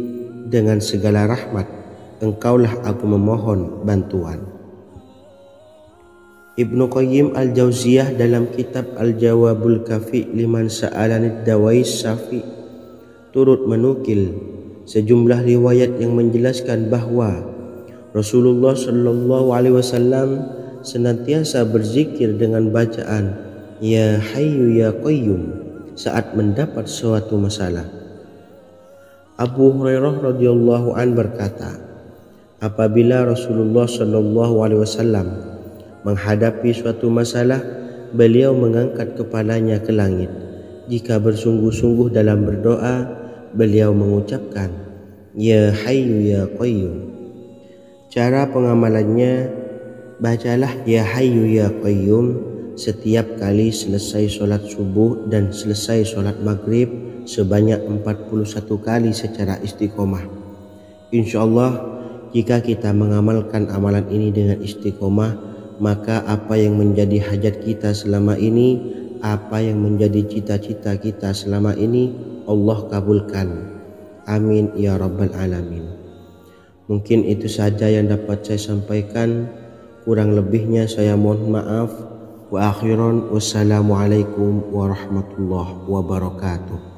dengan segala rahmat engkaulah aku memohon bantuan. Ibnu Qayyim Al-Jauziyah dalam kitab Al-Jawabul Kafi liman sa'alanid dawais syafi turut menukil sejumlah riwayat yang menjelaskan bahwa Rasulullah Shallallahu Alaihi Wasallam senantiasa berzikir dengan bacaan Ya Hayyu Ya Qayyum saat mendapat suatu masalah. Abu Hurairah radhiyallahu an berkata, apabila Rasulullah Shallallahu Alaihi Wasallam menghadapi suatu masalah, beliau mengangkat kepalanya ke langit. Jika bersungguh-sungguh dalam berdoa, beliau mengucapkan Ya Hayyu Ya Qayyum. Cara pengamalannya, bacalah Ya Hayyu Ya Qayyum setiap kali selesai sholat subuh dan selesai sholat maghrib sebanyak 41 kali secara istiqomah. Insyaallah, jika kita mengamalkan amalan ini dengan istiqomah, maka apa yang menjadi hajat kita selama ini, apa yang menjadi cita-cita kita selama ini, Allah kabulkan. Amin ya rabbal alamin. Mungkin itu saja yang dapat saya sampaikan. Kurang lebihnya saya mohon maaf. Wa akhiran, wassalamualaikum warahmatullahi wabarakatuh.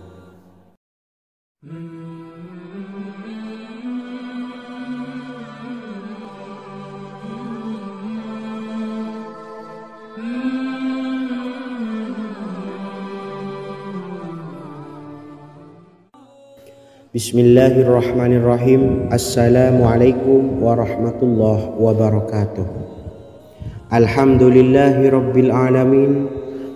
Bismillahirrahmanirrahim. Assalamualaikum warahmatullahi wabarakatuh. Alhamdulillahi rabbil alamin,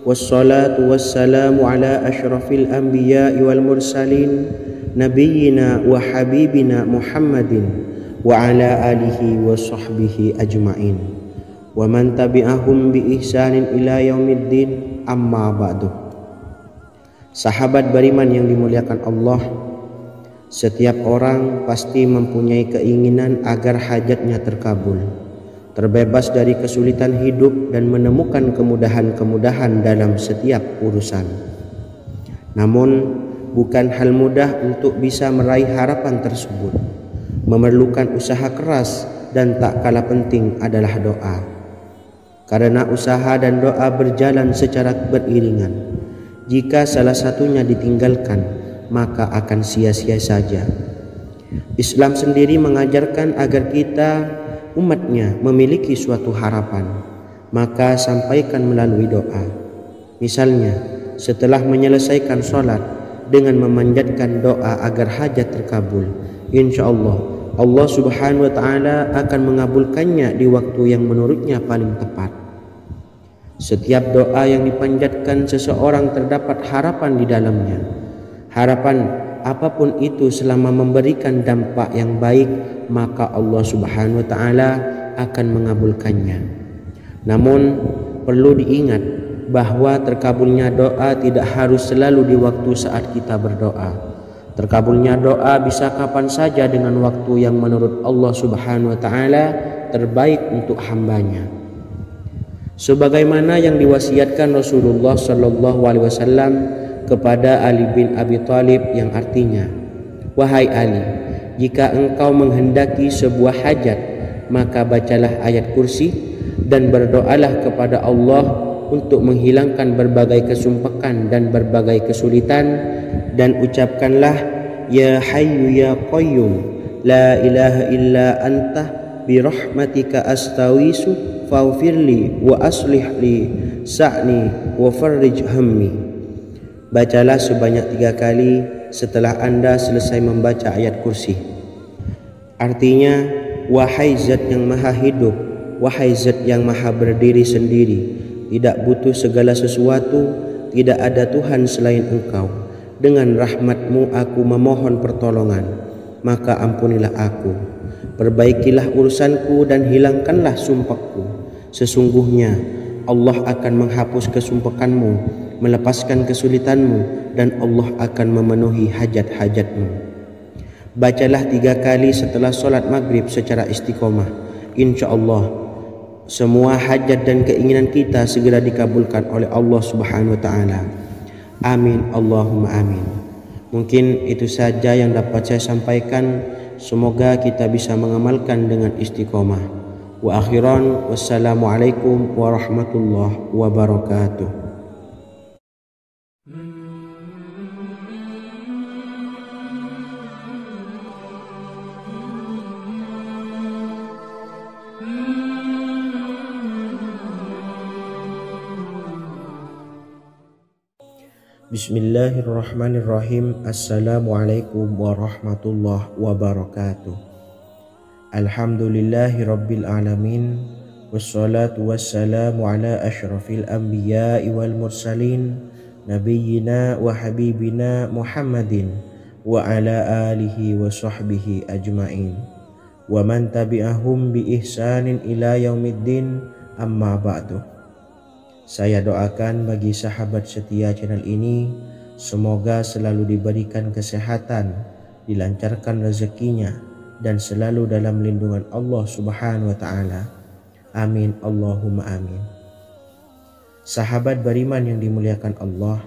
wassalatu wassalamu ala ashrafil anbiya'i wal mursalin, nabiyyina wa habibina Muhammadin wa ala alihi wa sahbihi ajma'in, wa man tabi'ahum bi ihsanin ila yaumiddin, amma ba'du. Sahabat beriman yang dimuliakan Allah, setiap orang pasti mempunyai keinginan agar hajatnya terkabul, terbebas dari kesulitan hidup dan menemukan kemudahan-kemudahan dalam setiap urusan. Namun, bukan hal mudah untuk bisa meraih harapan tersebut. Memerlukan usaha keras dan tak kalah penting adalah doa. Karena usaha dan doa berjalan secara beriringan. Jika salah satunya ditinggalkan, maka akan sia-sia saja. Islam sendiri mengajarkan agar kita umatnya memiliki suatu harapan, maka sampaikan melalui doa. Misalnya, setelah menyelesaikan sholat dengan memanjatkan doa agar hajat terkabul, insya Allah Allah Subhanahu wa taala akan mengabulkannya di waktu yang menurutnya paling tepat. Setiap doa yang dipanjatkan seseorang terdapat harapan di dalamnya. Harapan apapun itu selama memberikan dampak yang baik, maka Allah Subhanahu wa taala akan mengabulkannya. Namun perlu diingat bahwa terkabulnya doa tidak harus selalu di waktu saat kita berdoa. Terkabulnya doa bisa kapan saja dengan waktu yang menurut Allah Subhanahu wa taala terbaik untuk hambanya. Sebagaimana yang diwasiatkan Rasulullah Shallallahu alaihi wasallam kepada Ali bin Abi Thalib, yang artinya, "Wahai Ali, jika engkau menghendaki sebuah hajat, maka bacalah ayat kursi dan berdoalah kepada Allah untuk menghilangkan berbagai kesumpakan dan berbagai kesulitan, dan ucapkanlah, Ya Hayyu Ya Qayyum, La ilaha illa anta birahmatika astawisu faghfirli wa aslih li sa'ni wa farrij hammi." Bacalah sebanyak 3 kali setelah Anda selesai membaca ayat kursi. Artinya, wahai zat yang maha hidup, wahai zat yang maha berdiri sendiri, tidak butuh segala sesuatu, tidak ada Tuhan selain Engkau. Dengan rahmat-Mu aku memohon pertolongan, maka ampunilah aku. Perbaikilah urusanku dan hilangkanlah sumpahku. Sesungguhnya Allah akan menghapus kesumpakanmu, melepaskan kesulitanmu, dan Allah akan memenuhi hajat-hajatmu. Bacalah 3 kali setelah sholat maghrib secara istiqomah. Insya Allah semua hajat dan keinginan kita segera dikabulkan oleh Allah Subhanahu wa taala. Amin Allahumma amin. Mungkin itu saja yang dapat saya sampaikan. Semoga kita bisa mengamalkan dengan istiqomah. Wa akhiran, wassalamualaikum warahmatullahi wabarakatuh. Bismillahirrahmanirrahim. Assalamualaikum warahmatullahi wabarakatuh. Alhamdulillahi rabbil alamin. Wassalatu wassalamu ala ashrafil anbiya'i wal mursalin, nabiyyina wa habibina Muhammadin wa ala alihi wa sahbihi ajma'in, wa man tabi'ahum bi ihsanin ila yaumiddin, amma ba'du. Saya doakan bagi sahabat setia channel ini, semoga selalu diberikan kesehatan, dilancarkan rezekinya, dan selalu dalam lindungan Allah Subhanahu wa taala. Amin Allahumma amin. Sahabat beriman yang dimuliakan Allah,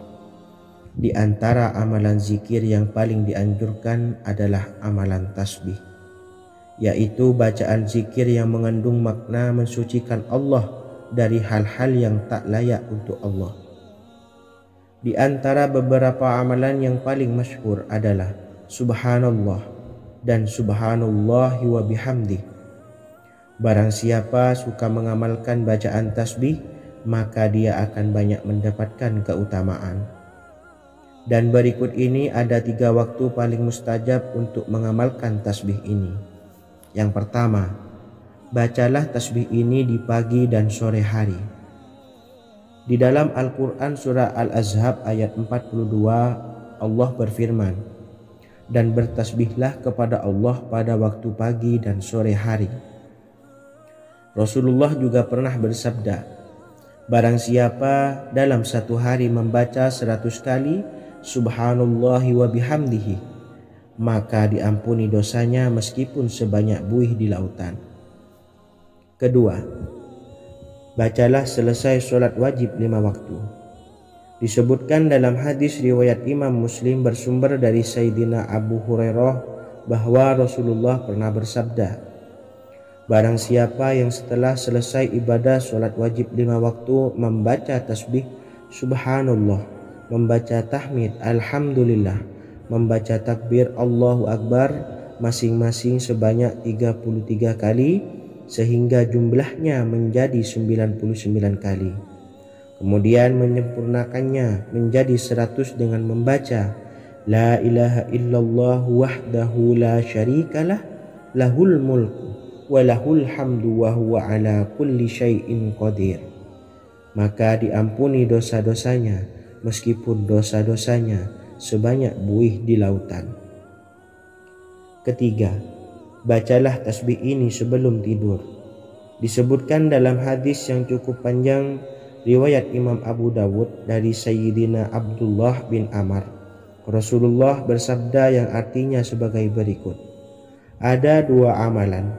di antara amalan zikir yang paling dianjurkan adalah amalan tasbih, yaitu bacaan zikir yang mengandung makna mensucikan Allah dari hal-hal yang tak layak untuk Allah. Di antara beberapa amalan yang paling masyhur adalah Subhanallah dan Subhanallahi wa bihamdih. Barang siapa suka mengamalkan bacaan tasbih, maka dia akan banyak mendapatkan keutamaan. Dan berikut ini ada 3 waktu paling mustajab untuk mengamalkan tasbih ini. Yang pertama, bacalah tasbih ini di pagi dan sore hari. Di dalam Al-Quran surah Al-Ahzab ayat 42, Allah berfirman, "Dan bertasbihlah kepada Allah pada waktu pagi dan sore hari." Rasulullah juga pernah bersabda, barang siapa dalam satu hari membaca 100 kali Subhanallahi wa bihamdihi, maka diampuni dosanya meskipun sebanyak buih di lautan. Kedua, bacalah selesai sholat wajib 5 waktu. Disebutkan dalam hadis riwayat Imam Muslim bersumber dari Sayyidina Abu Hurairah bahwa Rasulullah pernah bersabda, barang siapa yang setelah selesai ibadah sholat wajib 5 waktu membaca tasbih Subhanallah, membaca tahmid Alhamdulillah, membaca takbir Allahu Akbar masing-masing sebanyak 33 kali, sehingga jumlahnya menjadi 99 kali. Kemudian menyempurnakannya menjadi 100 dengan membaca La ilaha illallah wahdahu la syarikalah, lahul mulku wa lahul hamdu wa huwa ala kulli syai'in qadir. Maka diampuni dosa-dosanya meskipun dosa-dosanya sebanyak buih di lautan. Ketiga, bacalah tasbih ini sebelum tidur. Disebutkan dalam hadis yang cukup panjang riwayat Imam Abu Dawud dari Sayyidina Abdullah bin Amr, Rasulullah bersabda yang artinya sebagai berikut: ada dua amalan,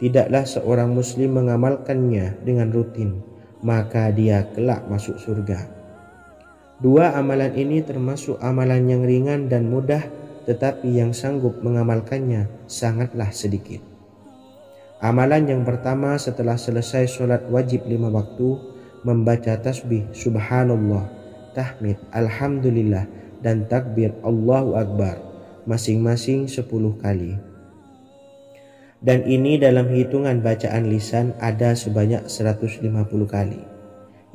tidaklah seorang muslim mengamalkannya dengan rutin, maka dia kelak masuk surga. Dua amalan ini termasuk amalan yang ringan dan mudah, tetapi yang sanggup mengamalkannya sangatlah sedikit. Amalan yang pertama setelah selesai sholat wajib 5 waktu, membaca tasbih subhanallah, tahmid, alhamdulillah, dan takbir Allahu Akbar masing-masing 10 kali. Dan ini dalam hitungan bacaan lisan ada sebanyak 150 kali,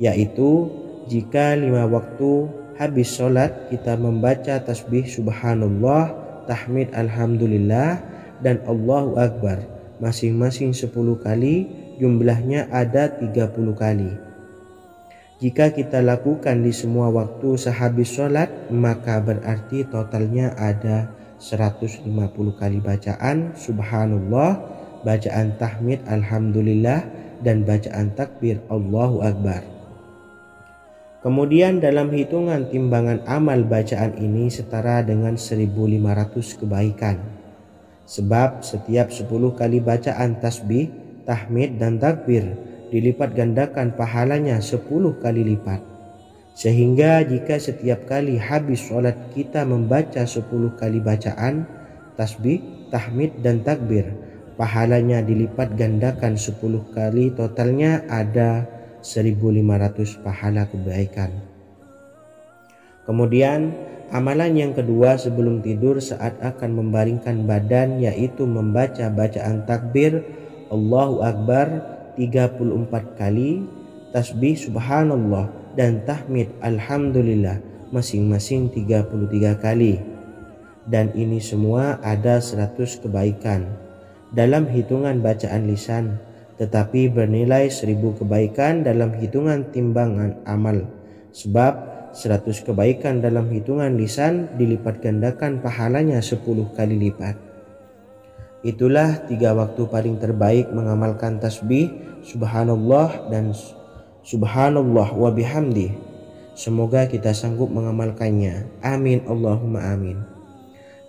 yaitu jika 5 waktu habis sholat kita membaca tasbih subhanallah, tahmid, alhamdulillah, dan Allahu Akbar masing-masing 10 kali, jumlahnya ada 30 kali. Jika kita lakukan di semua waktu sehabis sholat, maka berarti totalnya ada 150 kali bacaan subhanallah, bacaan tahmid alhamdulillah, dan bacaan takbir Allahu Akbar. Kemudian dalam hitungan timbangan amal bacaan ini setara dengan 1500 kebaikan. Sebab setiap 10 kali bacaan tasbih, tahmid, dan takbir dilipat gandakan pahalanya 10 kali lipat. Sehingga jika setiap kali habis sholat kita membaca 10 kali bacaan tasbih, tahmid, dan takbir, pahalanya dilipat gandakan 10 kali, totalnya ada 1500 pahala kebaikan. Kemudian amalan yang kedua sebelum tidur saat akan membaringkan badan, yaitu membaca bacaan takbir Allahu Akbar 34 kali, tasbih subhanallah, dan tahmid alhamdulillah masing-masing 33 kali. Dan ini semua ada 100 kebaikan dalam hitungan bacaan lisan, tetapi bernilai 1000 kebaikan dalam hitungan timbangan amal. Sebab 100 kebaikan dalam hitungan lisan dilipat gandakan pahalanya 10 kali lipat. Itulah 3 waktu paling terbaik mengamalkan tasbih subhanallah dan subhanallah wa bihamdih. Semoga kita sanggup mengamalkannya. Amin Allahumma amin.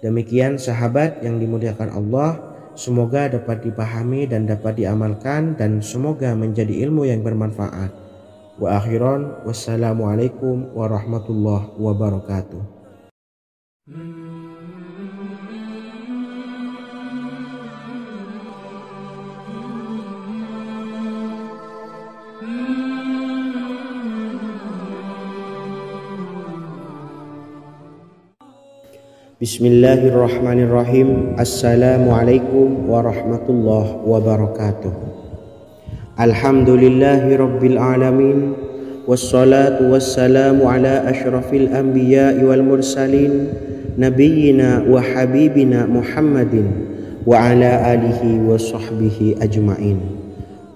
Demikian sahabat yang dimuliakan Allah, semoga dapat dipahami dan dapat diamalkan, dan semoga menjadi ilmu yang bermanfaat. Wa akhiran, wassalamualaikum warahmatullahi wabarakatuh. Bismillahirrahmanirrahim. Assalamualaikum warahmatullahi wabarakatuh. Alhamdulillahi rabbil alamin, wassalatu wassalamu ala ashrafil anbiya'i wal mursalin, nabiyyina wa habibina Muhammadin wa ala alihi wa sahbihi ajma'in,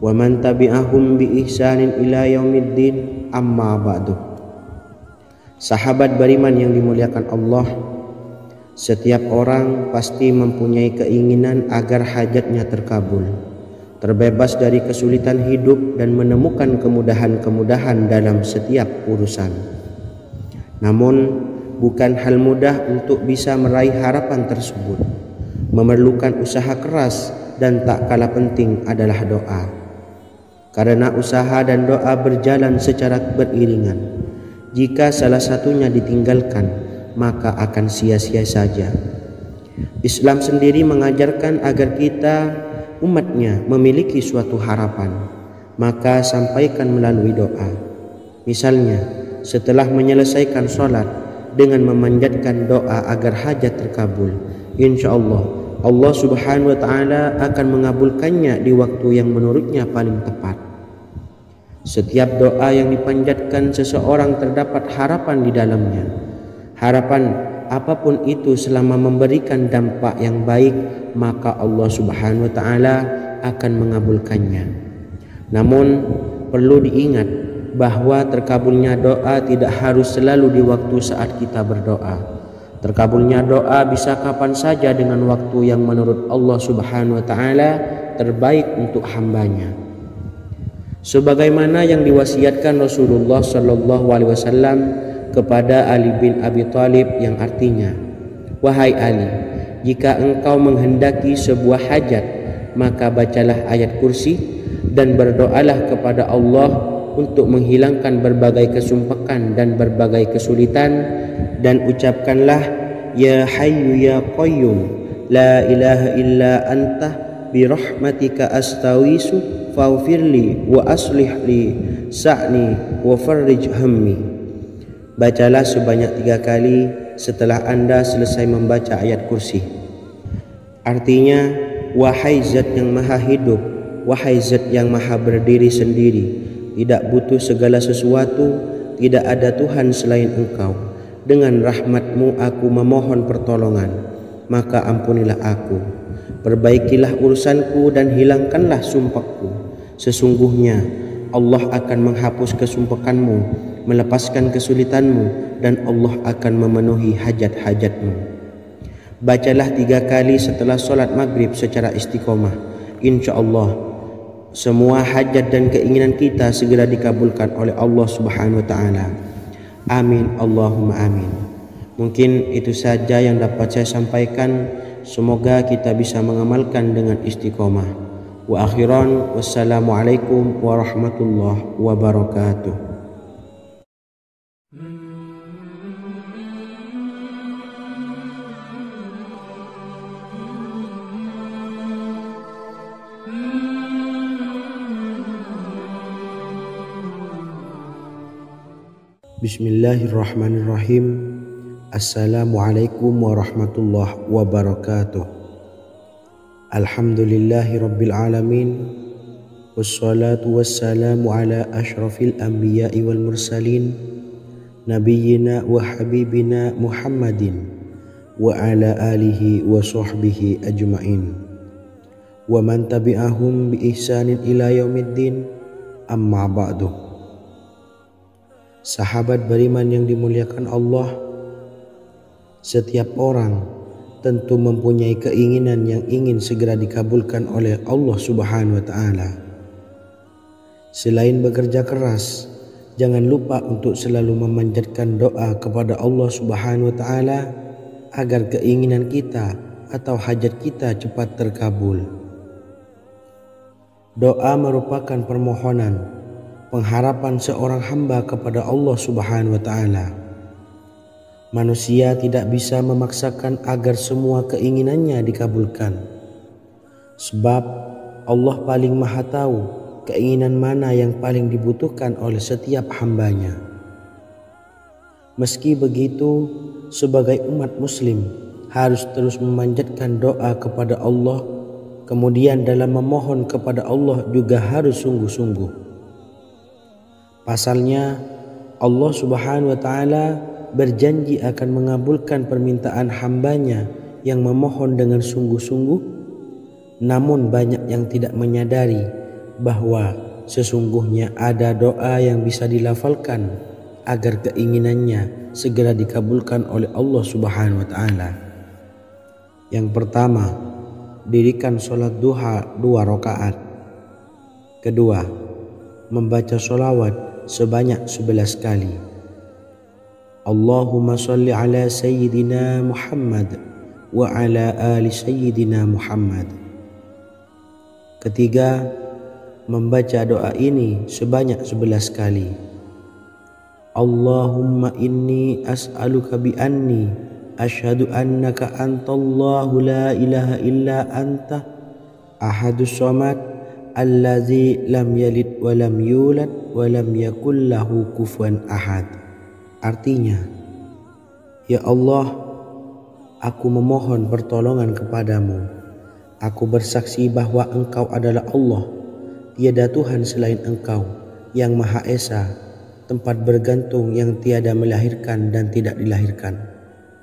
wa man tabi'ahum bi ihsanin ila yaumiddin, amma ba'du. Sahabat beriman yang dimuliakan Allah, setiap orang pasti mempunyai keinginan agar hajatnya terkabul, terbebas dari kesulitan hidup, dan menemukan kemudahan-kemudahan dalam setiap urusan. Namun, bukan hal mudah untuk bisa meraih harapan tersebut. Memerlukan usaha keras, dan tak kalah penting adalah doa. Karena usaha dan doa berjalan secara beriringan. Jika salah satunya ditinggalkan, maka akan sia-sia saja. Islam sendiri mengajarkan agar kita umatnya memiliki suatu harapan, maka sampaikan melalui doa. Misalnya, setelah menyelesaikan sholat dengan memanjatkan doa agar hajat terkabul, insya Allah Allah subhanahu wa ta'ala akan mengabulkannya di waktu yang menurutnya paling tepat. Setiap doa yang dipanjatkan seseorang terdapat harapan di dalamnya. Harapan apapun itu selama memberikan dampak yang baik, maka Allah subhanahu wa ta'ala akan mengabulkannya. Namun perlu diingat bahwa terkabulnya doa tidak harus selalu di waktu saat kita berdoa. Terkabulnya doa bisa kapan saja dengan waktu yang menurut Allah Subhanahu wa taala terbaik untuk hambanya. Sebagaimana yang diwasiatkan Rasulullah sallallahu alaihi wasallam kepada Ali bin Abi Thalib, yang artinya, "Wahai Ali, jika engkau menghendaki sebuah hajat, maka bacalah ayat kursi dan berdoalah kepada Allah untuk menghilangkan berbagai kesumpakan dan berbagai kesulitan, dan ucapkanlah, Ya Hayyu Ya Qayyum, La ilaha illa anta birahmatika astawisu faghfirli wa aslih li sa'ni wa farrij hammi." Bacalah sebanyak 3 kali setelah Anda selesai membaca ayat kursi. Artinya, wahai zat yang maha hidup, wahai zat yang maha berdiri sendiri, tidak butuh segala sesuatu, tidak ada Tuhan selain Engkau. Dengan rahmat-Mu aku memohon pertolongan, maka ampunilah aku. Perbaikilah urusanku dan hilangkanlah sumpahku. Sesungguhnya Allah akan menghapus kesumpakanmu, melepaskan kesulitanmu, dan Allah akan memenuhi hajat-hajatmu. Bacalah 3 kali setelah solat maghrib secara istiqomah. Insya Allah semua hajat dan keinginan kita segera dikabulkan oleh Allah Subhanahu wa taala. Amin Allahumma amin. Mungkin itu saja yang dapat saya sampaikan. Semoga kita bisa mengamalkan dengan istiqomah. Wa akhiran, wassalamualaikum warahmatullahi wabarakatuh. Bismillahirrahmanirrahim. Assalamualaikum warahmatullahi wabarakatuh. Alhamdulillahi rabbil alamin. Wassalatu wassalamu ala ashrafil anbiya'i wal mursalin, nabiyyina wa habibina Muhammadin wa ala alihi wa sahbihi ajma'in wa man tabi'ahum bi ihsanin ila yaumiddin, amma ba'du. Sahabat beriman yang dimuliakan Allah, setiap orang tentu mempunyai keinginan yang ingin segera dikabulkan oleh Allah Subhanahu wa taala. Selain bekerja keras, jangan lupa untuk selalu memanjatkan doa kepada Allah Subhanahu wa taala agar keinginan kita atau hajat kita cepat terkabul. Doa merupakan permohonan, pengharapan seorang hamba kepada Allah Subhanahu wa taala. Manusia tidak bisa memaksakan agar semua keinginannya dikabulkan, sebab Allah paling maha tahu keinginan mana yang paling dibutuhkan oleh setiap hambanya. Meski begitu, sebagai umat muslim harus terus memanjatkan doa kepada Allah, kemudian dalam memohon kepada Allah juga harus sungguh-sungguh. Pasalnya, Allah Subhanahu wa taala berjanji akan mengabulkan permintaan hambanya yang memohon dengan sungguh-sungguh. Namun banyak yang tidak menyadari bahwa sesungguhnya ada doa yang bisa dilafalkan agar keinginannya segera dikabulkan oleh Allah Subhanahu wa taala. Yang pertama, dirikan sholat duha 2 rakaat. Kedua, membaca sholawat sebanyak 11 kali. Allahumma sholli ala sayyidina Muhammad wa ala ali sayyidina Muhammad. Ketiga, membaca doa ini sebanyak 11 kali. Allahumma inni as'aluka bi anni asyhadu annaka antallahu la ilaha illa anta ahadus samad allazi lam yalid wa lam yulad wa lam yakul lahu kufuwan ahad. Artinya, ya Allah, aku memohon pertolongan kepadamu. Aku bersaksi bahwa Engkau adalah Allah, tiada Tuhan selain Engkau, yang Maha Esa, tempat bergantung yang tiada melahirkan dan tidak dilahirkan,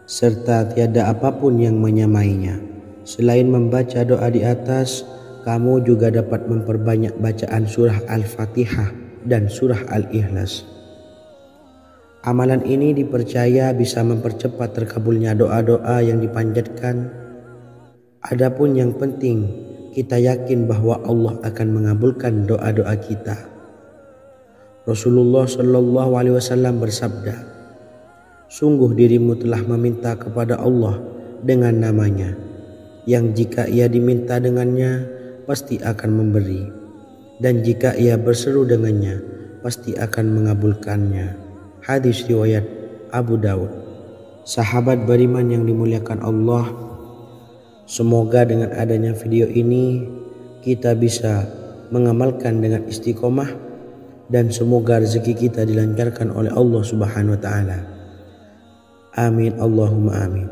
serta tiada apapun yang menyamainya. Selain membaca doa di atas, kamu juga dapat memperbanyak bacaan surah Al-Fatihah dan surah Al-Ikhlas. Amalan ini dipercaya bisa mempercepat terkabulnya doa-doa yang dipanjatkan. Adapun yang penting, kita yakin bahwa Allah akan mengabulkan doa-doa kita. Rasulullah Shallallahu Alaihi Wasallam bersabda, "Sungguh dirimu telah meminta kepada Allah dengan namanya, yang jika ia diminta dengannya, pasti akan memberi. Dan jika ia berseru dengannya, pasti akan mengabulkannya." Hadis riwayat Abu Dawud. Sahabat beriman yang dimuliakan Allah, semoga dengan adanya video ini kita bisa mengamalkan dengan istiqomah dan semoga rezeki kita dilancarkan oleh Allah Subhanahu wa taala. Amin Allahumma amin.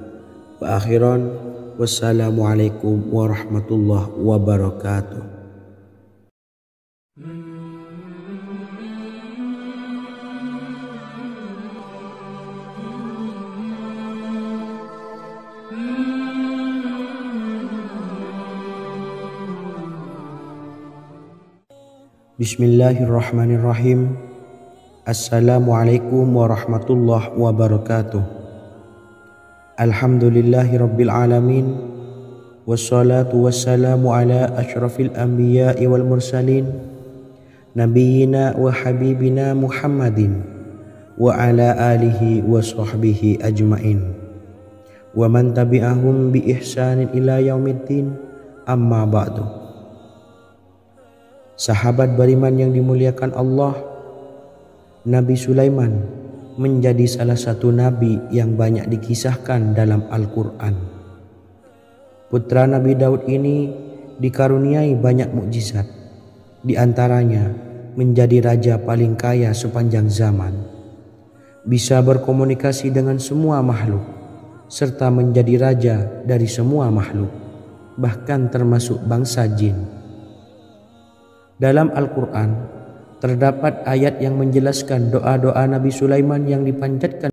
Wa akhiran, wassalamualaikum warahmatullahi wabarakatuh. Bismillahirrahmanirrahim. Assalamualaikum warahmatullahi wabarakatuh. Alhamdulillahi rabbil alamin. Wassalatu wassalamu ala ashrafil anbiya'i wal mursalin, nabiyyina wa habibina Muhammadin wa ala alihi wa sahbihi ajmain, wa man tabi'ahum bi ihsanin ila yaumiddin, amma ba'du. Sahabat beriman yang dimuliakan Allah, Nabi Sulaiman menjadi salah satu nabi yang banyak dikisahkan dalam Al-Quran. Putra Nabi Daud ini dikaruniai banyak mukjizat, di antaranya menjadi raja paling kaya sepanjang zaman, bisa berkomunikasi dengan semua makhluk, serta menjadi raja dari semua makhluk, bahkan termasuk bangsa jin. Dalam Al-Quran terdapat ayat yang menjelaskan doa-doa Nabi Sulaiman yang dipanjatkan